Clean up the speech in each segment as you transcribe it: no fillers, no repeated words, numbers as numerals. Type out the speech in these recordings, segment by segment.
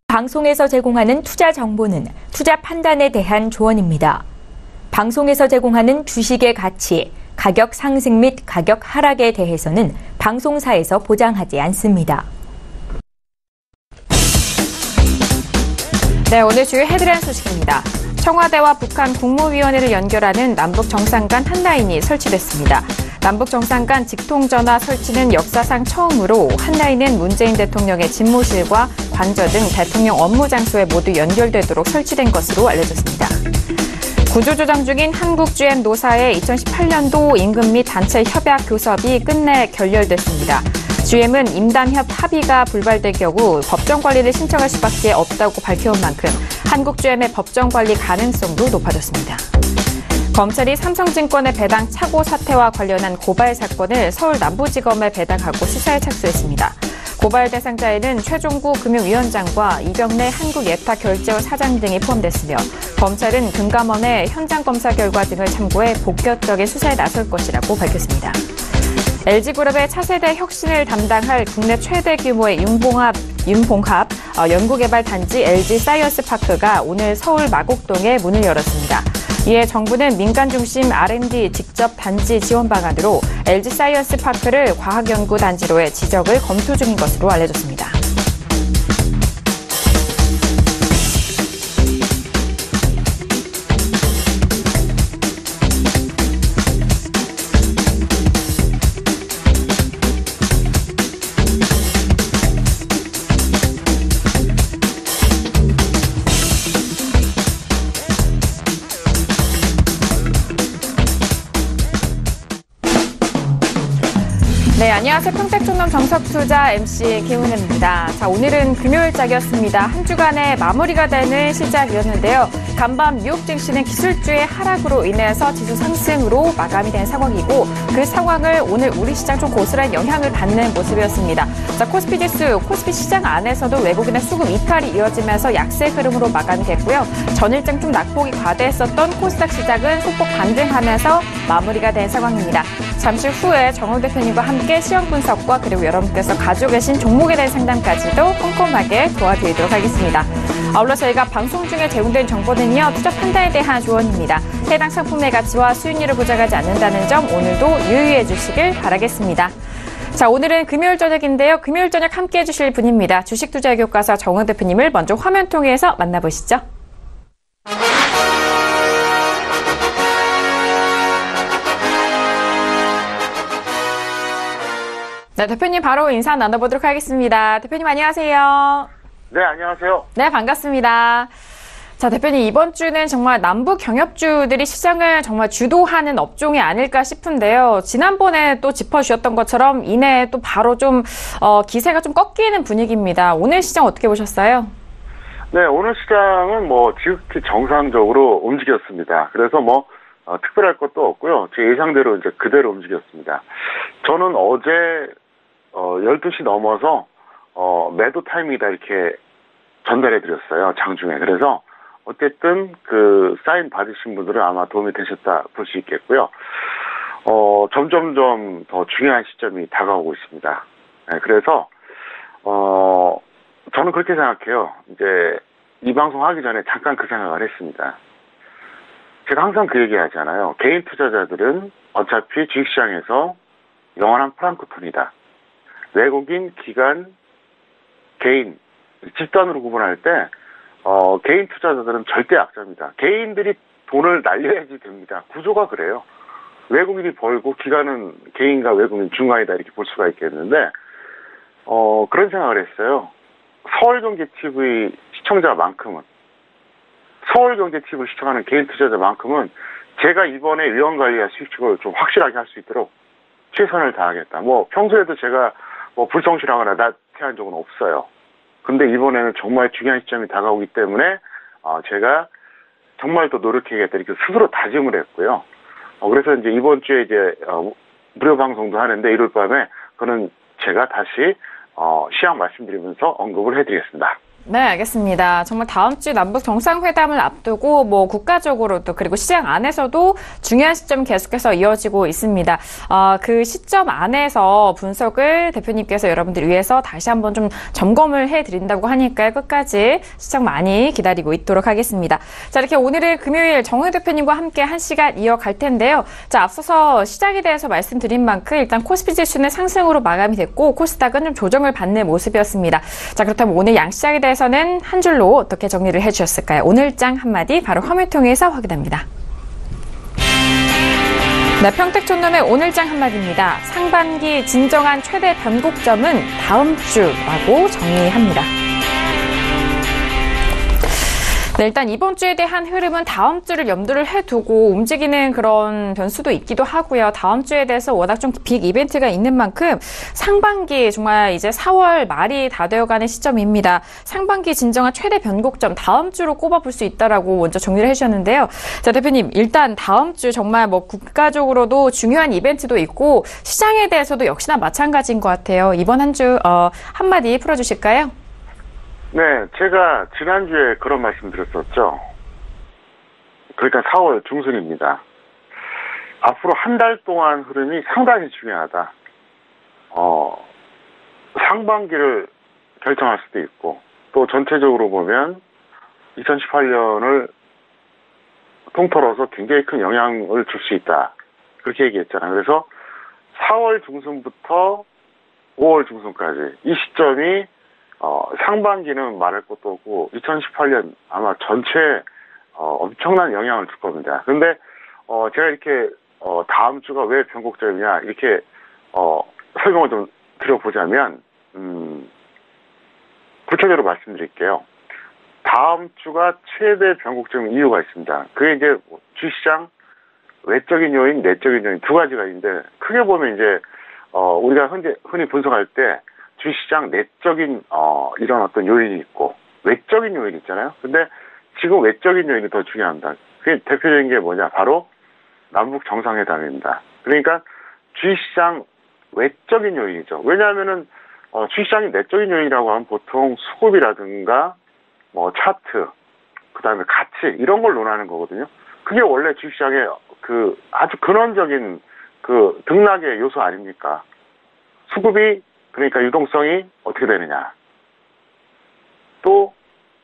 방송에서 제공하는 투자 정보는 투자 판단에 대한 조언입니다. 방송에서 제공하는 주식의 가치, 가격 상승 및 가격 하락에 대해서는 방송사에서 보장하지 않습니다. 네, 오늘 주요 헤드라인 소식입니다. 청와대와 북한 국무위원회를 연결하는 남북 정상 간 한라인이 설치됐습니다. 남북 정상 간 직통전화 설치는 역사상 처음으로 한라인은 문재인 대통령의 집무실과 관저 등 대통령 업무 장소에 모두 연결되도록 설치된 것으로 알려졌습니다. 구조조정 중인 한국 GM 노사의 2018년도 임금 및 단체 협약 교섭이 끝내 결렬됐습니다. GM은 임단협 합의가 불발될 경우 법정 관리를 신청할 수밖에 없다고 밝혀온 만큼 한국 GM의 법정 관리 가능성도 높아졌습니다. 검찰이 삼성증권의 배당 착오 사태와 관련한 고발 사건을 서울 남부지검에 배당하고 수사에 착수했습니다. 고발 대상자에는 최종구 금융위원장과 이병래 한국예탁결제원 사장 등이 포함됐으며 검찰은 금감원의 현장 검사 결과 등을 참고해 본격적인 수사에 나설 것이라고 밝혔습니다. LG그룹의 차세대 혁신을 담당할 국내 최대 규모의 윤봉합 연구개발 단지 LG사이언스파크가 오늘 서울 마곡동에 문을 열었습니다. 이에 정부는 민간 중심 R&D 직접 단지 지원 방안으로 LG사이언스파크를 과학연구단지로의 지적을 검토 중인 것으로 알려졌습니다. 네, 안녕하세요. 평택촌놈 정석투자 MC 김은혜입니다. 자, 오늘은 금요일장이었습니다. 한 주간의 마무리가 되는 시작이었는데요. 간밤 뉴욕 증시는 기술주의 하락으로 인해서 지수 상승으로 마감이 된 상황이고 그 상황을 오늘 우리 시장 좀 고스란히 영향을 받는 모습이었습니다. 자, 코스피 지수, 코스피 시장 안에서도 외국인의 수급 이탈이 이어지면서 약세 흐름으로 마감이 됐고요. 전일장 좀 낙폭이 과대했었던 코스닥 시장은 소폭 반등하면서 마무리가 된 상황입니다. 잠시 후에 정우 대표님과 함께 시황 분석과 그리고 여러분께서 가지고 계신 종목에 대한 상담까지도 꼼꼼하게 도와드리도록 하겠습니다. 아울러 저희가 방송 중에 제공된 정보는요, 투자 판단에 대한 조언입니다. 해당 상품의 가치와 수익률을 보장하지 않는다는 점 오늘도 유의해 주시길 바라겠습니다. 자, 오늘은 금요일 저녁인데요. 금요일 저녁 함께해 주실 분입니다. 주식투자교과서 정우 대표님을 먼저 화면 통해서 만나보시죠. 네, 대표님 바로 인사 나눠보도록 하겠습니다. 대표님 안녕하세요. 네, 안녕하세요. 네, 반갑습니다. 자, 대표님 이번 주는 정말 남북 경협주들이 시장을 정말 주도하는 업종이 아닐까 싶은데요. 지난번에 또 짚어주셨던 것처럼 이내 또 바로 좀 기세가 좀 꺾이는 분위기입니다. 오늘 시장 어떻게 보셨어요? 네, 오늘 시장은 지극히 정상적으로 움직였습니다. 그래서 특별할 것도 없고요. 제 예상대로 이제 그대로 움직였습니다. 저는 어제 12시 넘어서 매도 타임이다 이렇게 전달해 드렸어요. 장중에. 그래서 어쨌든 그 사인 받으신 분들은 아마 도움이 되셨다 볼 수 있겠고요. 점점점 더 중요한 시점이 다가오고 있습니다. 네, 그래서 저는 그렇게 생각해요. 이제 이 방송 하기 전에 잠깐 그 생각을 했습니다. 제가 항상 그 얘기 하잖아요. 개인 투자자들은 어차피 주식시장에서 영원한 프랑크톤이다. 외국인, 기관, 개인, 집단으로 구분할 때 개인 투자자들은 절대 약자입니다. 개인들이 돈을 날려야지 됩니다. 구조가 그래요. 외국인이 벌고 기관은 개인과 외국인 중간이다 이렇게 볼 수가 있겠는데 그런 생각을 했어요. 서울경제TV 시청자만큼은 서울경제TV를 시청하는 개인 투자자만큼은 제가 이번에 위험관리와 수익축을 좀 확실하게 할 수 있도록 최선을 다하겠다. 평소에도 제가 불성실하거나 나태한 적은 없어요. 근데 이번에는 정말 중요한 시점이 다가오기 때문에 제가 정말 더 노력해야겠다 이렇게 스스로 다짐을 했고요. 그래서 이제 이번 주에 이제 무료 방송도 하는데 일요일 밤에 그는 제가 다시 시황 말씀드리면서 언급을 해드리겠습니다. 네, 알겠습니다. 정말 다음 주 남북 정상회담을 앞두고 국가적으로도 그리고 시장 안에서도 중요한 시점이 계속해서 이어지고 있습니다. 그 시점 안에서 분석을 대표님께서 여러분들 위해서 다시 한번 좀 점검을 해드린다고 하니까요. 끝까지 시청 많이 기다리고 있도록 하겠습니다. 자, 이렇게 오늘은 금요일 정호영 대표님과 함께 1시간 이어갈 텐데요. 자, 앞서서 시장에 대해서 말씀드린 만큼 일단 코스피 지수는 상승으로 마감이 됐고 코스닥은 좀 조정을 받는 모습이었습니다. 자, 그렇다면 오늘 양시장에 대해서는 한 줄로 어떻게 정리를 해주셨을까요? 오늘장 한마디 바로 화면 통해서 확인합니다. 네, 평택촌놈의 오늘장 한마디입니다. 상반기 진정한 최대 변곡점은 다음 주라고 정리합니다. 네, 일단 이번 주에 대한 흐름은 다음 주를 염두를 해두고 움직이는 그런 변수도 있기도 하고요. 다음 주에 대해서 워낙 좀 빅 이벤트가 있는 만큼 상반기 정말 이제 4월 말이 다 되어가는 시점입니다. 상반기 진정한 최대 변곡점 다음 주로 꼽아볼 수 있다라고 먼저 정리를 해주셨는데요. 자, 대표님 일단 다음 주 정말 국가적으로도 중요한 이벤트도 있고 시장에 대해서도 역시나 마찬가지인 것 같아요. 이번 한 주 한마디 풀어주실까요? 네, 제가 지난주에 그런 말씀 드렸었죠. 그러니까 4월 중순입니다. 앞으로 한 달 동안 흐름이 상당히 중요하다. 상반기를 결정할 수도 있고, 또 전체적으로 보면 2018년을 통틀어서 굉장히 큰 영향을 줄 수 있다. 그렇게 얘기했잖아요. 그래서 4월 중순부터 5월 중순까지 이 시점이 상반기는 말할 것도 없고 2018년 아마 전체에 엄청난 영향을 줄 겁니다. 근데 제가 이렇게 다음 주가 왜 변곡점이냐 이렇게 설명을 좀 드려보자면 구체적으로 말씀드릴게요. 다음 주가 최대 변곡점 이유가 있습니다. 그게 이제 주시장 외적인 요인, 내적인 요인 두 가지가 있는데 크게 보면 이제 우리가 흔히 분석할 때 주시장 내적인 이런 어떤 요인이 있고 외적인 요인이 있잖아요. 근데 지금 외적인 요인이 더 중요합니다. 그게 대표적인 게 뭐냐? 바로 남북 정상회담입니다. 그러니까 주시장 외적인 요인이죠. 왜냐하면은 주시장이 내적인 요인이라고 하면 보통 수급이라든가 차트, 그다음에 가치 이런 걸 논하는 거거든요. 그게 원래 주시장의 그 아주 근원적인 그 등락의 요소 아닙니까? 수급이 그러니까 유동성이 어떻게 되느냐. 또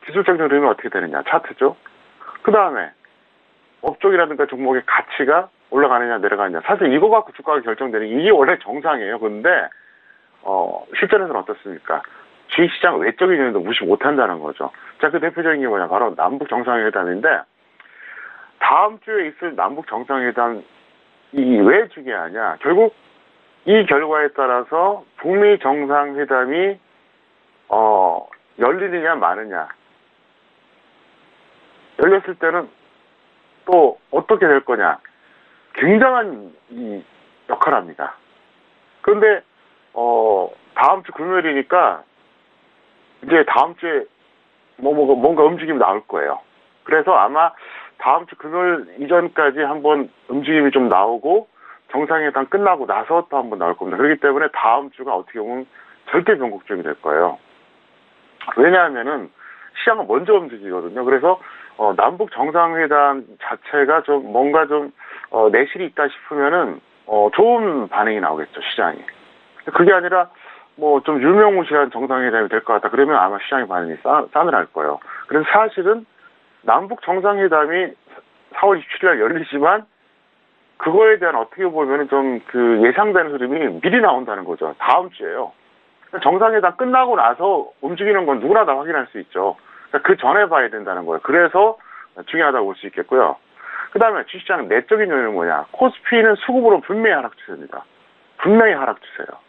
기술적인 흐름이 어떻게 되느냐. 차트죠. 그 다음에 업종이라든가 종목의 가치가 올라가느냐 내려가느냐. 사실 이거 갖고 주가가 결정되는 이게 원래 정상이에요. 그런데 실전에서는 어떻습니까? 주식시장 외적인 요인도 무시 못한다는 거죠. 자, 그 대표적인 게 뭐냐. 바로 남북 정상회담인데 다음 주에 있을 남북 정상회담이 왜 중요하냐. 결국 이 결과에 따라서 북미 정상회담이 열리느냐 마느냐. 열렸을 때는 또 어떻게 될 거냐. 굉장한 이 역할을 합니다. 그런데 다음 주 금요일이니까 이제 다음 주에 뭔가 움직임이 나올 거예요. 그래서 아마 다음 주 금요일 이전까지 한번 움직임이 좀 나오고 정상회담 끝나고 나서 또 한번 나올 겁니다. 그렇기 때문에 다음 주가 어떻게 보면 절대 변곡점이 될 거예요. 왜냐하면은 시장은 먼저 움직이거든요. 그래서 남북 정상회담 자체가 좀 뭔가 좀 내실이 있다 싶으면은 좋은 반응이 나오겠죠, 시장이. 그게 아니라 좀 유명무실한 정상회담이 될 것 같다. 그러면 아마 시장의 반응이 싸늘할 거예요. 그래서 사실은 남북 정상회담이 4월 27일 날 열리지만 그거에 대한 어떻게 보면은 좀 그 예상되는 흐름이 미리 나온다는 거죠. 다음 주에요. 정상회담 끝나고 나서 움직이는 건 누구나 다 확인할 수 있죠. 그러니까 그 전에 봐야 된다는 거예요. 그래서 중요하다고 볼 수 있겠고요. 그 다음에 주시장 내적인 요인은 뭐냐. 코스피는 수급으로 분명히 하락 추세입니다. 분명히 하락 추세예요.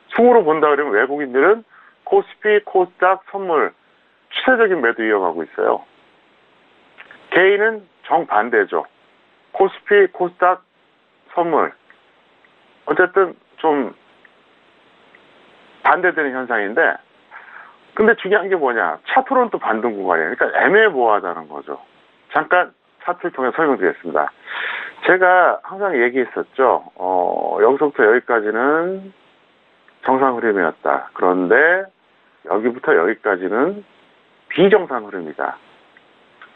수급으로 본다 그러면 외국인들은 코스피, 코스닥, 선물 추세적인 매도 이어가고 있어요. 개인은 정반대죠. 코스피, 코스닥, 선물. 어쨌든 좀 반대되는 현상인데, 근데 중요한 게 뭐냐. 차트로는 또 반등 구간이에요. 그러니까 애매모호하다는 거죠. 잠깐 차트를 통해 설명드리겠습니다. 제가 항상 얘기했었죠. 여기서부터 여기까지는 정상 흐름이었다. 그런데 여기부터 여기까지는 비정상 흐름이다.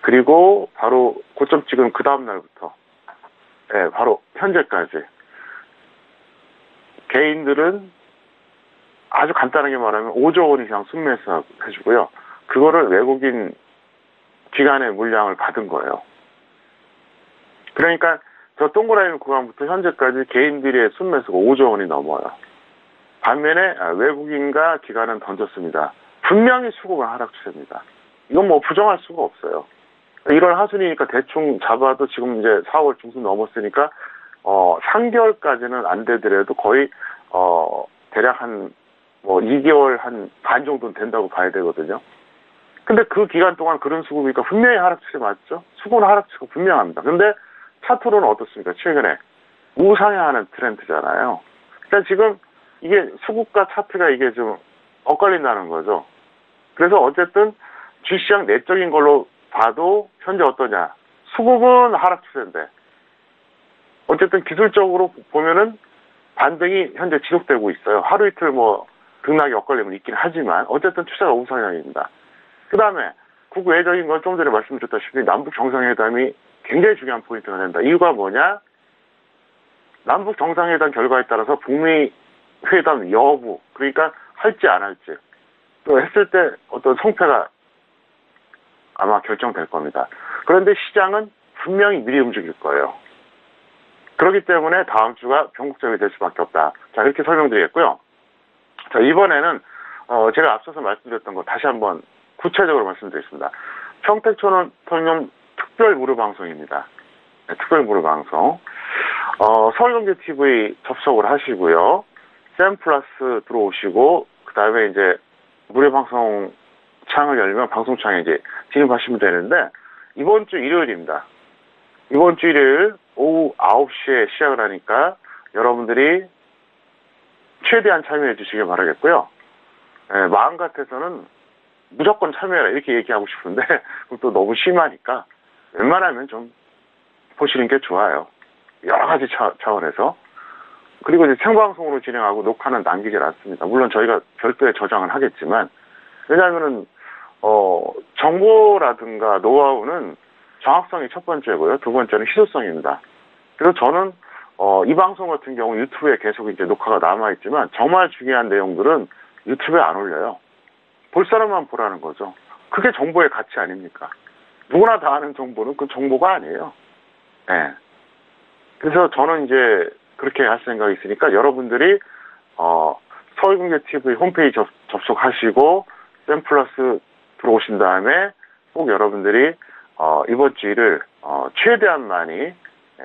그리고 바로 고점 찍은 그 다음 날부터 네, 바로 현재까지 개인들은 아주 간단하게 말하면 5조 원 이상 순매수 해주고요. 그거를 외국인 기관의 물량을 받은 거예요. 그러니까 저 동그라미 구간부터 현재까지 개인들의 순매수가 5조 원이 넘어요. 반면에 외국인과 기관은 던졌습니다. 분명히 수급은 하락 추세입니다. 이건 뭐 부정할 수가 없어요. 1월 하순이니까 대충 잡아도 지금 이제 4월 중순 넘었으니까 3개월까지는 안 되더라도 거의 대략 한 뭐 2개월 한 반 정도는 된다고 봐야 되거든요. 근데 그 기간 동안 그런 수급이니까 분명히 하락 추세 맞죠? 수급은 하락 추세가 분명합니다. 근데 차트로는 어떻습니까? 최근에 우상향하는 트렌드잖아요. 그러니까 지금 이게 수급과 차트가 이게 좀 엇갈린다는 거죠. 그래서 어쨌든 주시장 내적인 걸로 봐도 현재 어떠냐? 수급은 하락 추세인데 어쨌든 기술적으로 보면은 반등이 현재 지속되고 있어요. 하루 이틀 뭐 등락이 엇갈리면 있긴 하지만 어쨌든 추세가 우상향입니다. 그 다음에 국외적인 건 좀 전에 말씀드렸다시피 남북 정상회담이 굉장히 중요한 포인트가 된다. 이유가 뭐냐? 남북 정상회담 결과에 따라서 북미 회담 여부, 그러니까 할지 안 할지, 또 했을 때 어떤 성패가 아마 결정될 겁니다. 그런데 시장은 분명히 미리 움직일 거예요. 그렇기 때문에 다음 주가 변곡점이 될 수밖에 없다. 자, 이렇게 설명드리겠고요. 자, 이번에는 제가 앞서서 말씀드렸던 거 다시 한번 구체적으로 말씀드리겠습니다. 평택촌은 특별 무료 방송입니다. 네, 특별 무료 방송. 서울경제TV 접속을 하시고요. 샘플러스 들어오시고, 그 다음에 이제 무료 방송 창을 열면 방송창에 이제 진입하시면 되는데, 이번 주 일요일입니다. 이번 주 일요일 오후 9시에 시작을 하니까 여러분들이 최대한 참여해 주시길 바라겠고요. 네, 마음 같아서는 무조건 참여해라 이렇게 얘기하고 싶은데 그것도 너무 심하니까 웬만하면 좀 보시는 게 좋아요. 여러 가지 차원에서. 그리고 이제 생방송으로 진행하고 녹화는 남기질 않습니다. 물론 저희가 별도의 저장은 하겠지만 왜냐하면은 정보라든가 노하우는 정확성이 첫 번째고요. 두 번째는 희소성입니다. 그래서 저는 이 방송 같은 경우 유튜브에 계속 이제 녹화가 남아있지만 정말 중요한 내용들은 유튜브에 안 올려요. 볼 사람만 보라는 거죠. 그게 정보의 가치 아닙니까? 누구나 다 아는 정보는 그 정보가 아니에요. 네. 그래서 저는 이제 그렇게 할 생각이 있으니까 여러분들이 서울경제TV 홈페이지 접속하시고 샘플러스 들어오신 다음에 꼭 여러분들이 이번 주 일을 최대한 많이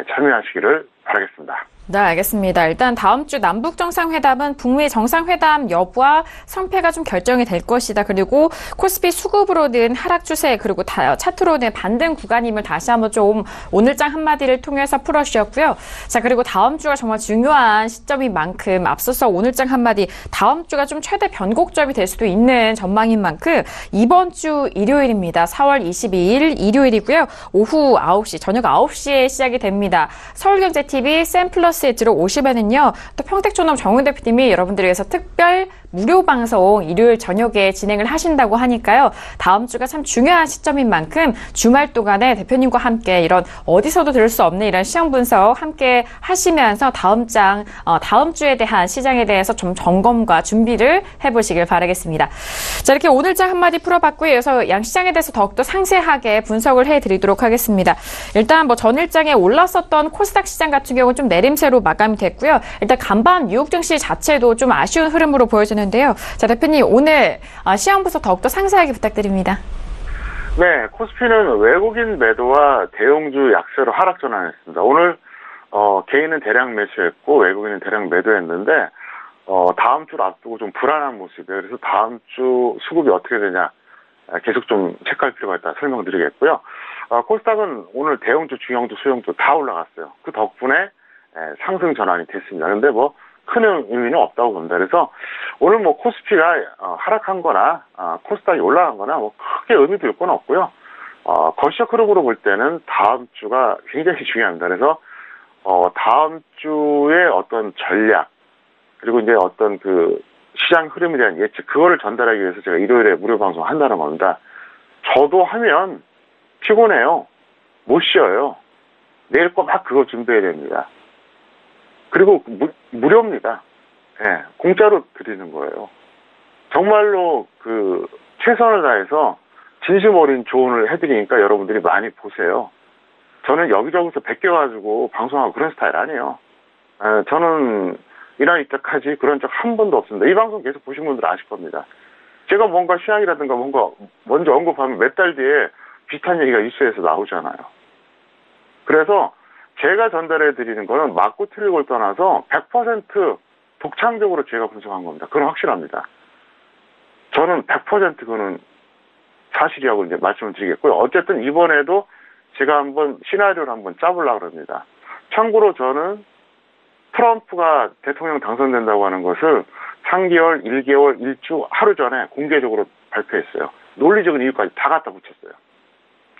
참여하시기를 바라겠습니다. 네, 알겠습니다. 일단 다음 주 남북 정상회담은 북미 정상회담 여부와 성패가 좀 결정이 될 것이다. 그리고 코스피 수급으로는 하락 추세, 그리고 차트로는 반등 구간임을 다시 한번 좀 오늘장 한마디를 통해서 풀어주셨고요. 자, 그리고 다음 주가 정말 중요한 시점인 만큼 앞서서 오늘장 한마디, 다음 주가 좀 최대 변곡점이 될 수도 있는 전망인 만큼 이번 주 일요일입니다. 4월 22일 일요일이고요. 오후 9시, 저녁 9시에 시작이 됩니다. 서울경제TV 샘플러스에 들어오시면은요, 또 평택촌놈 정훈 대표님이 여러분들을 위해서 특별 무료 방송 일요일 저녁에 진행을 하신다고 하니까요. 다음 주가 참 중요한 시점인 만큼 주말 동안에 대표님과 함께 이런 어디서도 들을 수 없는 이런 시장 분석 함께 하시면서 다음 주에 대한 시장에 대해서 좀 점검과 준비를 해보시길 바라겠습니다. 자, 이렇게 오늘장 한마디 풀어봤고요. 이어서 양시장에 대해서 더욱더 상세하게 분석을 해드리도록 하겠습니다. 일단 뭐 전일장에 올랐었던 코스닥 시장 같은 경우는 좀 내림세로 마감이 됐고요. 일단 간밤 뉴욕 증시 자체도 좀 아쉬운 흐름으로 보여지는데요. 자, 대표님 오늘 시황 분석 더욱더 상세하게 부탁드립니다. 네, 코스피는 외국인 매도와 대형주 약세로 하락 전환했습니다. 오늘 개인은 대량 매수했고 외국인은 대량 매도했는데 다음 주를 앞두고 좀 불안한 모습이에요. 그래서 다음 주 수급이 어떻게 되냐 계속 좀 체크할 필요가 있다 설명드리겠고요. 코스닥은 오늘 대형주, 중형주, 소형주 다 올라갔어요. 그 덕분에 상승 전환이 됐습니다. 근데 뭐 큰 의미는 없다고 봅니다. 그래서 오늘 뭐 코스피가 하락한 거나 코스닥이 올라간 거나 뭐 크게 의미 둘 건 없고요. 거시적 흐름으로 볼 때는 다음 주가 굉장히 중요합니다. 그래서 다음 주에 어떤 전략 그리고 이제 어떤 그 시장 흐름에 대한 예측 그거를 전달하기 위해서 제가 일요일에 무료 방송 한다는 겁니다. 저도 하면 피곤해요. 못 쉬어요. 내일 거 막 그거 준비해야 됩니다. 그리고 무료입니다. 예, 공짜로 드리는 거예요. 정말로 최선을 다해서 진심 어린 조언을 해드리니까 여러분들이 많이 보세요. 저는 여기저기서 베껴가지고 방송하고 그런 스타일 아니에요. 저는 이 나이 때까지 그런 적 한 번도 없습니다. 이 방송 계속 보신 분들 아실 겁니다. 제가 뭔가 취향이라든가 뭔가 먼저 언급하면 몇 달 뒤에 비슷한 얘기가 뉴스에서 나오잖아요. 그래서 제가 전달해 드리는 거는 맞고 틀리고를 떠나서 100% 독창적으로 제가 분석한 겁니다. 그건 확실합니다. 저는 100% 그거는 사실이라고 이제 말씀을 드리겠고요. 어쨌든 이번에도 제가 한번 시나리오를 한번 짜보려고 합니다. 참고로 저는 트럼프가 대통령 당선된다고 하는 것을 3개월, 1개월, 1주 하루 전에 공개적으로 발표했어요. 논리적인 이유까지 다 갖다 붙였어요.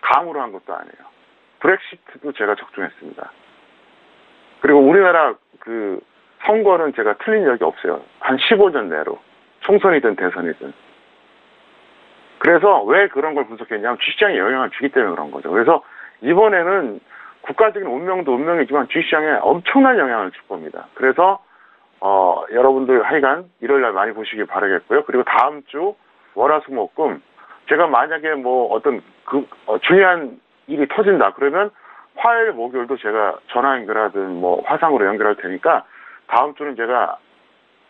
감으로 한 것도 아니에요. 브렉시트도 제가 적중했습니다. 그리고 우리나라 선거는 제가 틀린 적이 없어요. 한 15년 내로. 총선이든 대선이든. 그래서 왜 그런 걸 분석했냐면 주식시장에 영향을 주기 때문에 그런 거죠. 그래서 이번에는 국가적인 운명도 운명이지만 주식시장에 엄청난 영향을 줄 겁니다. 그래서 여러분들 하여간 일요일날 많이 보시길 바라겠고요. 그리고 다음 주 월화수목금 제가 만약에 어떤 중요한 일이 터진다 그러면 화요일 목요일도 제가 전화 연결하든 화상으로 연결할 테니까 다음 주는 제가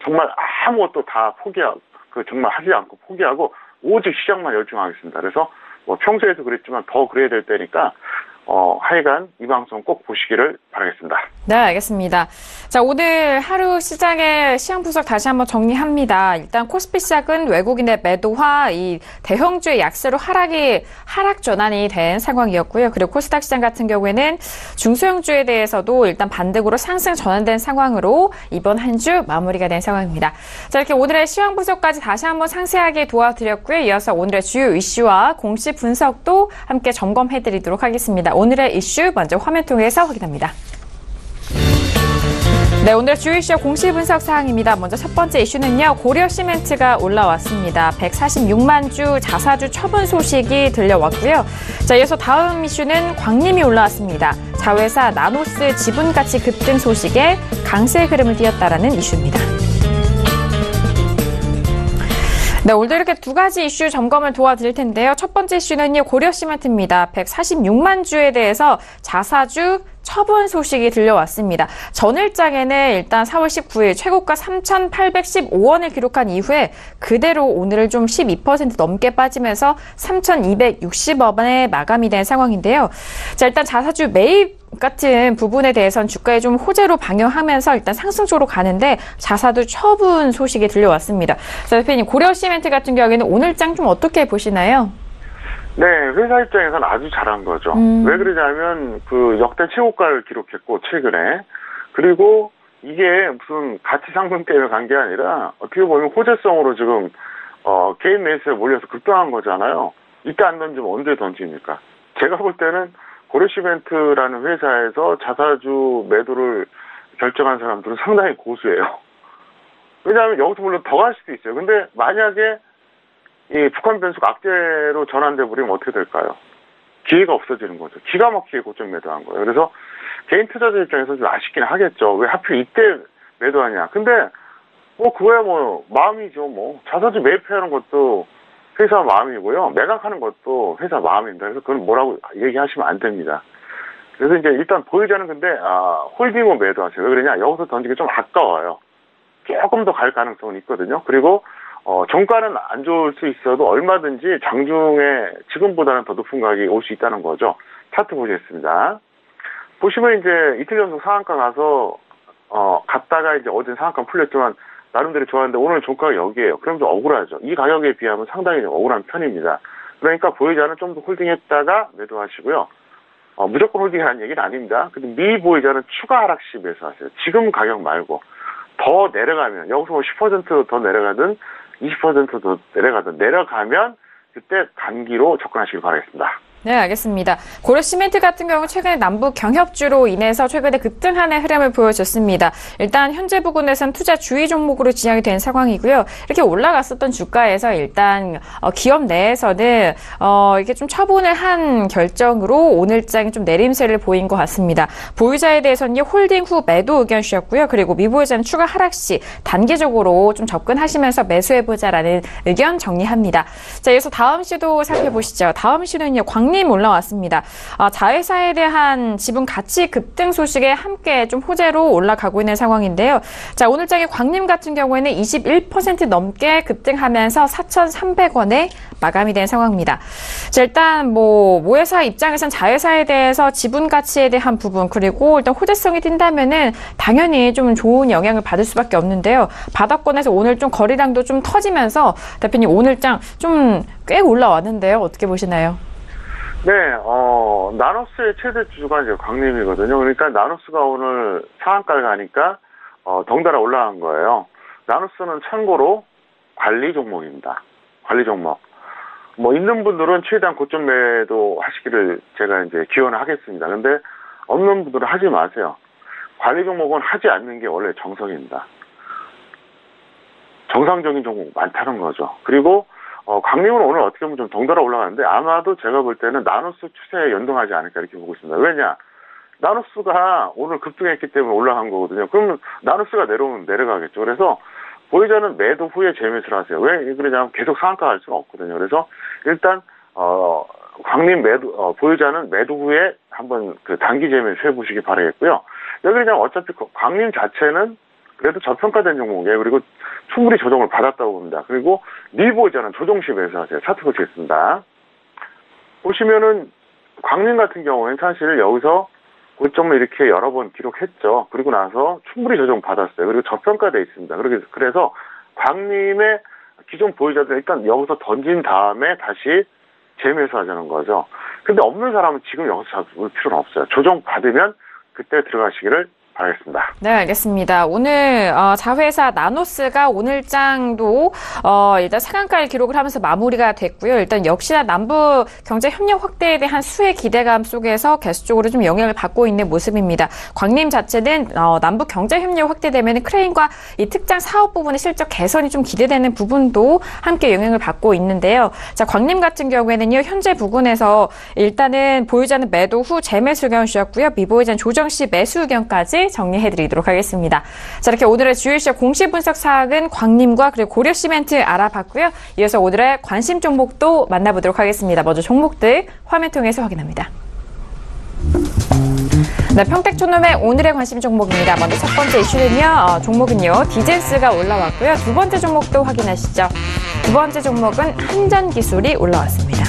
정말 아무것도 다 포기하고 정말 하지 않고 포기하고 오직 시장만 열중하겠습니다. 그래서 평소에도 그랬지만 더 그래야 될 때니까 하여간 이 방송 꼭 보시기를 바라겠습니다. 네, 알겠습니다. 자, 오늘 하루 시장의 시황 분석 다시 한번 정리합니다. 일단 코스피 시작은 외국인의 매도와 이 대형주의 약세로 하락 전환이 된 상황이었고요. 그리고 코스닥 시장 같은 경우에는 중소형주에 대해서도 일단 반등으로 상승 전환된 상황으로 이번 한 주 마무리가 된 상황입니다. 자, 이렇게 오늘의 시황 분석까지 다시 한번 상세하게 도와드렸고요. 이어서 오늘의 주요 이슈와 공시 분석도 함께 점검해드리도록 하겠습니다. 오늘의 이슈 먼저 화면 통해서 확인합니다. 네, 오늘 주요 이슈 공시 분석 사항입니다. 먼저 첫 번째 이슈는요. 고려시멘트가 올라왔습니다. 146만 주 자사주 처분 소식이 들려왔고요. 자, 이어서 다음 이슈는 광림이 올라왔습니다. 자회사 나노스 지분가치 급등 소식에 강세 흐름을 띄었다라는 이슈입니다. 네, 오늘도 이렇게 두 가지 이슈 점검을 도와드릴 텐데요. 첫 번째 이슈는요, 고려시멘트입니다. 146만 주에 대해서 자사주 처분 소식이 들려왔습니다. 전일장에는 일단 4월 19일 최고가 3,815원을 기록한 이후에 그대로 오늘을 좀 12% 넘게 빠지면서 3,260원에 마감이 된 상황인데요. 자, 일단 자사주 매입 같은 부분에 대해서는 주가에 좀 호재로 방영하면서 일단 상승 쪽으로 가는데 자사주 처분 소식이 들려왔습니다. 자, 대표님, 고려시멘트 같은 경우에는 오늘장 좀 어떻게 보시나요? 네, 회사 입장에서는 아주 잘한 거죠. 왜 그러냐면 역대 최고가를 기록했고 최근에 그리고 이게 무슨 가치 상승 때문에 간 게 아니라 어떻게 보면 호재성으로 지금 개인 매수에 몰려서 급등한 거잖아요. 이때 안 던지면 언제 던집니까? 제가 볼 때는 고려시멘트라는 회사에서 자사주 매도를 결정한 사람들은 상당히 고수예요. 왜냐하면 여기서 물론 더 갈 수도 있어요. 근데 만약에 이 북한 변수가 악재로 전환돼 버리면 어떻게 될까요? 기회가 없어지는 거죠. 기가 막히게 고점 매도한 거예요. 그래서 개인 투자자 입장에서 좀 아쉽긴 하겠죠. 왜 하필 이때 매도하냐. 근데 그거야 마음이죠. 자사주 매입하는 것도 회사 마음이고요. 매각하는 것도 회사 마음입니다. 그래서 그건 뭐라고 얘기하시면 안 됩니다. 그래서 이제 일단 보유자는 근데 홀딩으로 매도하세요. 왜 그러냐? 여기서 던지기 좀 아까워요. 조금 더 갈 가능성은 있거든요. 그리고 종가는 안 좋을 수 있어도 얼마든지 장중에 지금보다는 더 높은 가격이 올 수 있다는 거죠. 차트 보시겠습니다. 보시면 이제 이틀 연속 상한가 가서 갔다가 이제 어제 상한가 풀렸지만 나름대로 좋았는데 오늘 종가가 여기에요. 그럼 좀 억울하죠. 이 가격에 비하면 상당히 좀 억울한 편입니다. 그러니까 보유자는 좀 더 홀딩했다가 매도하시고요. 무조건 홀딩이라는 얘기는 아닙니다. 근데 미보유자는 추가 하락 시 매수하세요. 지금 가격 말고 더 내려가면 여기서 10% 더 내려가든 20% 더 내려가든 내려가면 그때 단기로 접근하시길 바라겠습니다. 네, 알겠습니다. 고려시멘트 같은 경우 최근에 남북 경협주로 인해서 최근에 급등하는 흐름을 보여줬습니다. 일단 현재 부근에서는 투자 주의 종목으로 지정이 된 상황이고요. 이렇게 올라갔었던 주가에서 일단 기업 내에서는 이게 좀 처분을 한 결정으로 오늘장이 좀 내림세를 보인 것 같습니다. 보유자에 대해서는 홀딩 후 매도 의견 주셨고요. 그리고 미보유자는 추가 하락 시 단기적으로 좀 접근하시면서 매수해보자라는 의견 정리합니다. 자, 이어서 다음 시도 살펴보시죠. 다음 시는요, 광림 올라왔습니다. 자회사에 대한 지분 가치 급등 소식에 함께 좀 호재로 올라가고 있는 상황인데요. 자, 오늘장의 광림 같은 경우에는 21% 넘게 급등하면서 4,300원에 마감이 된 상황입니다. 자, 일단 모회사 입장에선 자회사에 대해서 지분 가치에 대한 부분 그리고 일단 호재성이 뛴다면은 당연히 좀 좋은 영향을 받을 수밖에 없는데요. 바닥권에서 오늘 좀 거래량도 좀 터지면서 대표님 오늘장 좀 꽤 올라왔는데요. 어떻게 보시나요? 네, 나노스의 최대 주주가 이제 광림이거든요. 그러니까 나노스가 오늘 상한가를 가니까 덩달아 올라간 거예요. 나노스는 참고로 관리 종목입니다. 관리 종목. 있는 분들은 최대한 고점 매도 하시기를 제가 이제 기원을 하겠습니다. 근데 없는 분들은 하지 마세요. 관리 종목은 하지 않는 게 원래 정석입니다. 정상적인 종목 많다는 거죠. 그리고 광림은 오늘 어떻게 보면 좀 덩달아 올라가는데 아마도 제가 볼 때는 나노스 추세에 연동하지 않을까 이렇게 보고 있습니다. 왜냐? 나노스가 오늘 급등했기 때문에 올라간 거거든요. 그러면 나노스가 내려오면 내려가겠죠. 그래서 보유자는 매도 후에 재매수를 하세요. 왜 그러냐면 계속 상한가 갈 수는 없거든요. 그래서 일단 광림 보유자는 매도 후에 한번 그 단기 재매수 해보시기 바라겠고요. 여기 그냥 어차피 광림 자체는 그래도 저평가된 종목이에요. 그리고 충분히 조정을 받았다고 봅니다. 그리고 미보유자는 조정시 매수하세요. 차트 보시겠습니다. 보시면은 광림 같은 경우에는 사실 여기서 고점을 이렇게 여러 번 기록했죠. 그리고 나서 충분히 조정 받았어요. 그리고 저평가돼 있습니다. 그래서 광림의 기존 보유자들 일단 여기서 던진 다음에 다시 재매수하자는 거죠. 근데 없는 사람은 지금 여기서 잡을 필요는 없어요. 조정 받으면 그때 들어가시기를 바라겠습니다. 네, 알겠습니다. 오늘 자회사 나노스가 오늘장도 일단 상한가를 기록을 하면서 마무리가 됐고요. 일단 역시나 남북 경제 협력 확대에 대한 수혜 기대감 속에서 계속적으로 좀 영향을 받고 있는 모습입니다. 광림 자체는 남북 경제 협력 확대되면 크레인과 이 특장 사업 부분의 실적 개선이 좀 기대되는 부분도 함께 영향을 받고 있는데요. 자, 광림 같은 경우에는요, 현재 부근에서 일단은 보유자는 매도 후 재매수 의견 주셨고요. 미보유자는 조정 시 매수 의견까지 정리해드리도록 하겠습니다. 자, 이렇게 오늘의 주요 시장 공시 분석 사항은 광림과 그리고 고려시멘트 알아봤고요. 이어서 오늘의 관심 종목도 만나보도록 하겠습니다. 먼저 종목들 화면 통해서 확인합니다. 네, 평택촌놈의 오늘의 관심 종목입니다. 먼저 첫 번째 이슈는요, 종목은요, 디젠스가 올라왔고요. 두 번째 종목도 확인하시죠. 두 번째 종목은 한전기술이 올라왔습니다.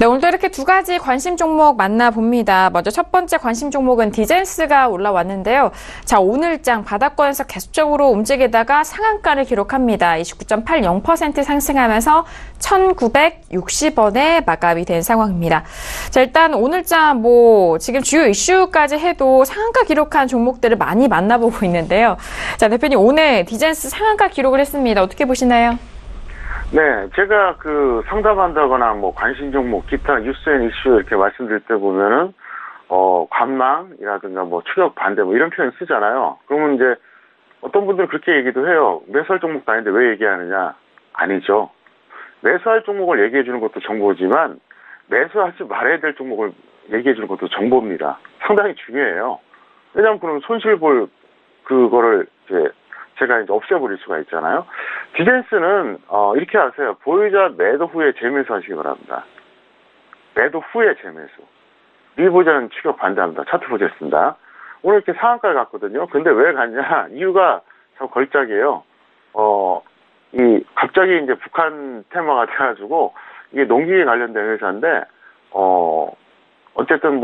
네, 오늘도 이렇게 두 가지 관심 종목 만나봅니다. 먼저 첫 번째 관심 종목은 디젠스가 올라왔는데요. 자, 오늘장 바닥권에서 계속적으로 움직이다가 상한가를 기록합니다. 29.80% 상승하면서 1,960원에 마감이 된 상황입니다. 자, 일단 오늘장 지금 주요 이슈까지 해도 상한가 기록한 종목들을 많이 만나보고 있는데요. 자, 대표님 오늘 디젠스 상한가 기록을 했습니다. 어떻게 보시나요? 네, 제가 상담한다거나 관심 종목, 기타 뉴스 앤 이슈 이렇게 말씀드릴 때 보면은, 관망이라든가 추격 반대 이런 표현 쓰잖아요. 그러면 이제 어떤 분들은 그렇게 얘기도 해요. 매수할 종목도 아닌데 왜 얘기하느냐? 아니죠. 매수할 종목을 얘기해 주는 것도 정보지만 매수하지 말아야 될 종목을 얘기해 주는 것도 정보입니다. 상당히 중요해요. 왜냐하면 그럼 손실 볼 그거를 제가 이제 없애버릴 수가 있잖아요. 디젠스는 이렇게 하세요. 보유자 매도 후에 재매수 하시기 바랍니다. 매도 후에 재매수. 미보유자는 추격 반대합니다. 차트 보겠습니다. 오늘 이렇게 상한가를 갔거든요. 근데 왜 갔냐? 이유가 참 걸작이에요. 갑자기 이제 북한 테마가 돼가지고 이게 농기계 관련된 회사인데 어쨌든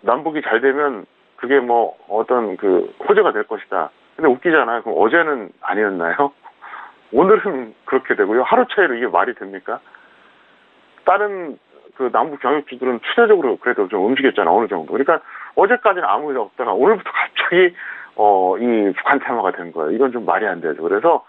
남북이 잘 되면 그게 어떤 호재가 될 것이다. 근데 웃기잖아요. 그럼 어제는 아니었나요? 오늘은 그렇게 되고요. 하루 차이로 이게 말이 됩니까? 다른 남북 경협주들은 추세적으로 그래도 좀 움직였잖아, 어느 정도. 그러니까 어제까지는 아무 일 없다가 오늘부터 갑자기 이 북한 테마가 된 거예요. 이건 좀 말이 안 되죠. 그래서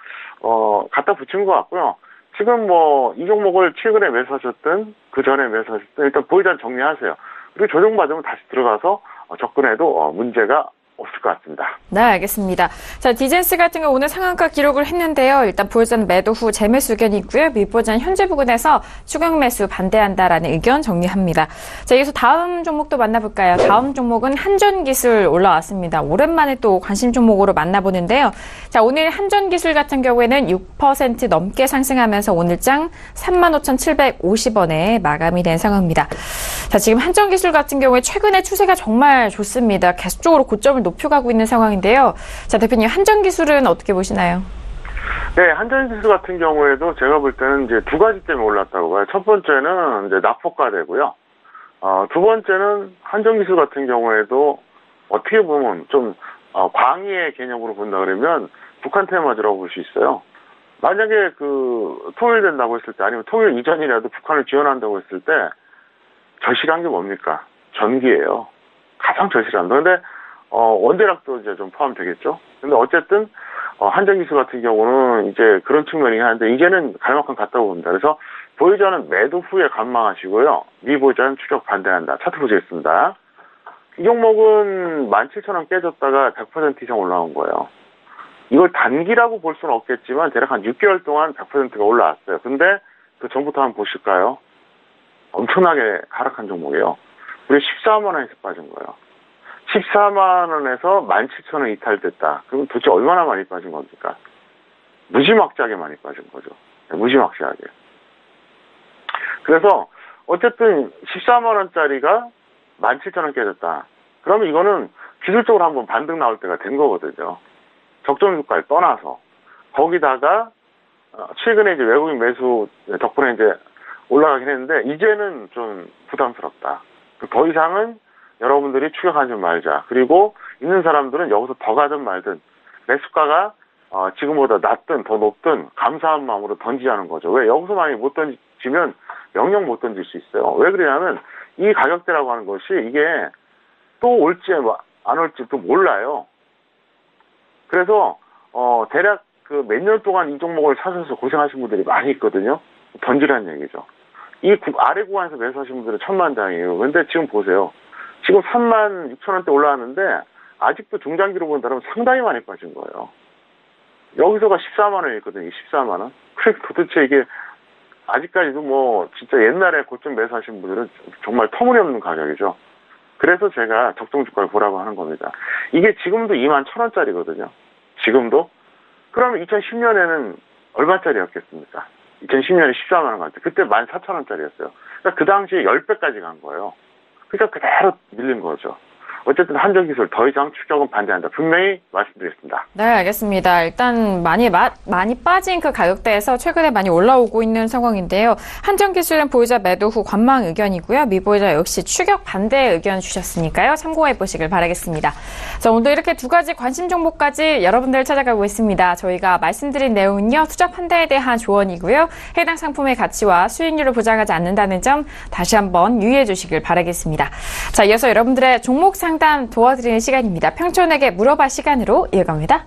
갖다 붙인 것 같고요. 지금 뭐 이 종목을 최근에 매수하셨든 그 전에 매수하셨든 일단 보유자는 정리하세요. 그리고 조정받으면 다시 들어가서 접근해도 문제가 없을 것 같습니다. 네, 알겠습니다. 자, 디젠스 같은 경우 오늘 상한가 기록을 했는데요. 일단 보유자는 매도 후 재매수 의견이 있고요. 미보유자는 현재 부근에서 추격 매수 반대한다라는 의견 정리합니다. 자, 여기서 다음 종목도 만나볼까요? 다음 종목은 한전기술 올라왔습니다. 오랜만에 또 관심 종목으로 만나보는데요. 자, 오늘 한전기술 같은 경우에는 6% 넘게 상승하면서 오늘장 35,750원에 마감이 된 상황입니다. 자, 지금 한전기술 같은 경우에 최근에 추세가 정말 좋습니다. 계속적으로 고점을 높여가고 있는 상황인데요. 자, 대표님, 한전기술은 어떻게 보시나요? 네, 한전기술 같은 경우에도 제가 볼 때는 이제 두 가지 때문에 올랐다고 봐요. 첫 번째는 이제 낙폭과대고요. 두 번째는 한전기술 같은 경우에도 어떻게 보면 좀 광의의 개념으로 본다 그러면 북한 테마주라고 볼 수 있어요. 만약에 통일된다고 했을 때 아니면 통일 이전이라도 북한을 지원한다고 했을 때 절실한 게 뭡니까? 전기예요. 가장 절실한 거. 근데 원대락도 이제 좀 포함되겠죠. 근데 어쨌든 한전기술 같은 경우는 이제 그런 측면이 하는데 이제는 갈 만큼 갔다고 봅니다. 그래서 보유자는 매도 후에 관망하시고요. 미보유자는 추격 반대한다. 차트 보시겠습니다. 이 종목은 17,000원 깨졌다가 100% 이상 올라온 거예요. 이걸 단기라고 볼 수는 없겠지만 대략 한 6개월 동안 100%가 올라왔어요. 근데 그 전부터 한번 보실까요? 엄청나게 하락한 종목이에요. 우리 14만 원에서 빠진 거예요. 14만 원에서 17,000원 이탈됐다. 그럼 도대체 얼마나 많이 빠진 겁니까? 무지막지하게 많이 빠진 거죠. 무지막지하게. 그래서 어쨌든 14만 원짜리가 17,000원 깨졌다. 그러면 이거는 기술적으로 한번 반등 나올 때가 된 거거든요. 적정 주가를 떠나서. 거기다가 최근에 이제 외국인 매수 덕분에 이제 올라가긴 했는데 이제는 좀 부담스럽다. 더 이상은 여러분들이 추격하지 말자. 그리고 있는 사람들은 여기서 더 가든 말든 매수가가 지금보다 낮든 더 높든 감사한 마음으로 던지자는 거죠. 왜? 여기서 만약에 못 던지면 영영 못 던질 수 있어요. 왜 그러냐면 이 가격대라고 하는 것이 이게 또 올지 안 올지 또 몰라요. 그래서 대략 몇 년 동안 이 종목을 사셔서 고생하신 분들이 많이 있거든요. 던지라는 얘기죠. 이 아래 구간에서 매수하신 분들은 천만다행이에요. 근데 지금 보세요. 지금 36,000원대 올라왔는데 아직도 중장기로 본다면 상당히 많이 빠진 거예요. 여기서가 14만 원이거든요. 14만 원. 그래 도대체 이게 아직까지도 뭐 진짜 옛날에 고점 매수하신 분들은 정말 터무니없는 가격이죠. 그래서 제가 적정 주가를 보라고 하는 겁니다. 이게 지금도 21,000원짜리거든요. 지금도. 그러면 2010년에는 얼마짜리였겠습니까? 2010년에 14만 원 갈 때. 그때 14,000원짜리였어요. 그러니까 그 당시에 10배까지 간 거예요. 그러니까 그대로 밀린 거죠. 어쨌든 한전기술 더 이상 추격은 반대한다. 분명히 말씀드리겠습니다. 네, 알겠습니다. 일단 많이 빠진 그 가격대에서 최근에 많이 올라오고 있는 상황인데요. 한전기술은 보유자 매도 후 관망 의견이고요. 미보유자 역시 추격 반대 의견 주셨으니까요. 참고해 보시길 바라겠습니다. 자, 오늘도 이렇게 두 가지 관심 종목까지 여러분들 찾아가고 있습니다. 저희가 말씀드린 내용은요. 투자 판단에 대한 조언이고요. 해당 상품의 가치와 수익률을 보장하지 않는다는 점 다시 한번 유의해 주시길 바라겠습니다. 자, 이어서 여러분들의 종목 상담 도와드리는 시간입니다. 평촌에게 물어봐 시간으로 이어갑니다.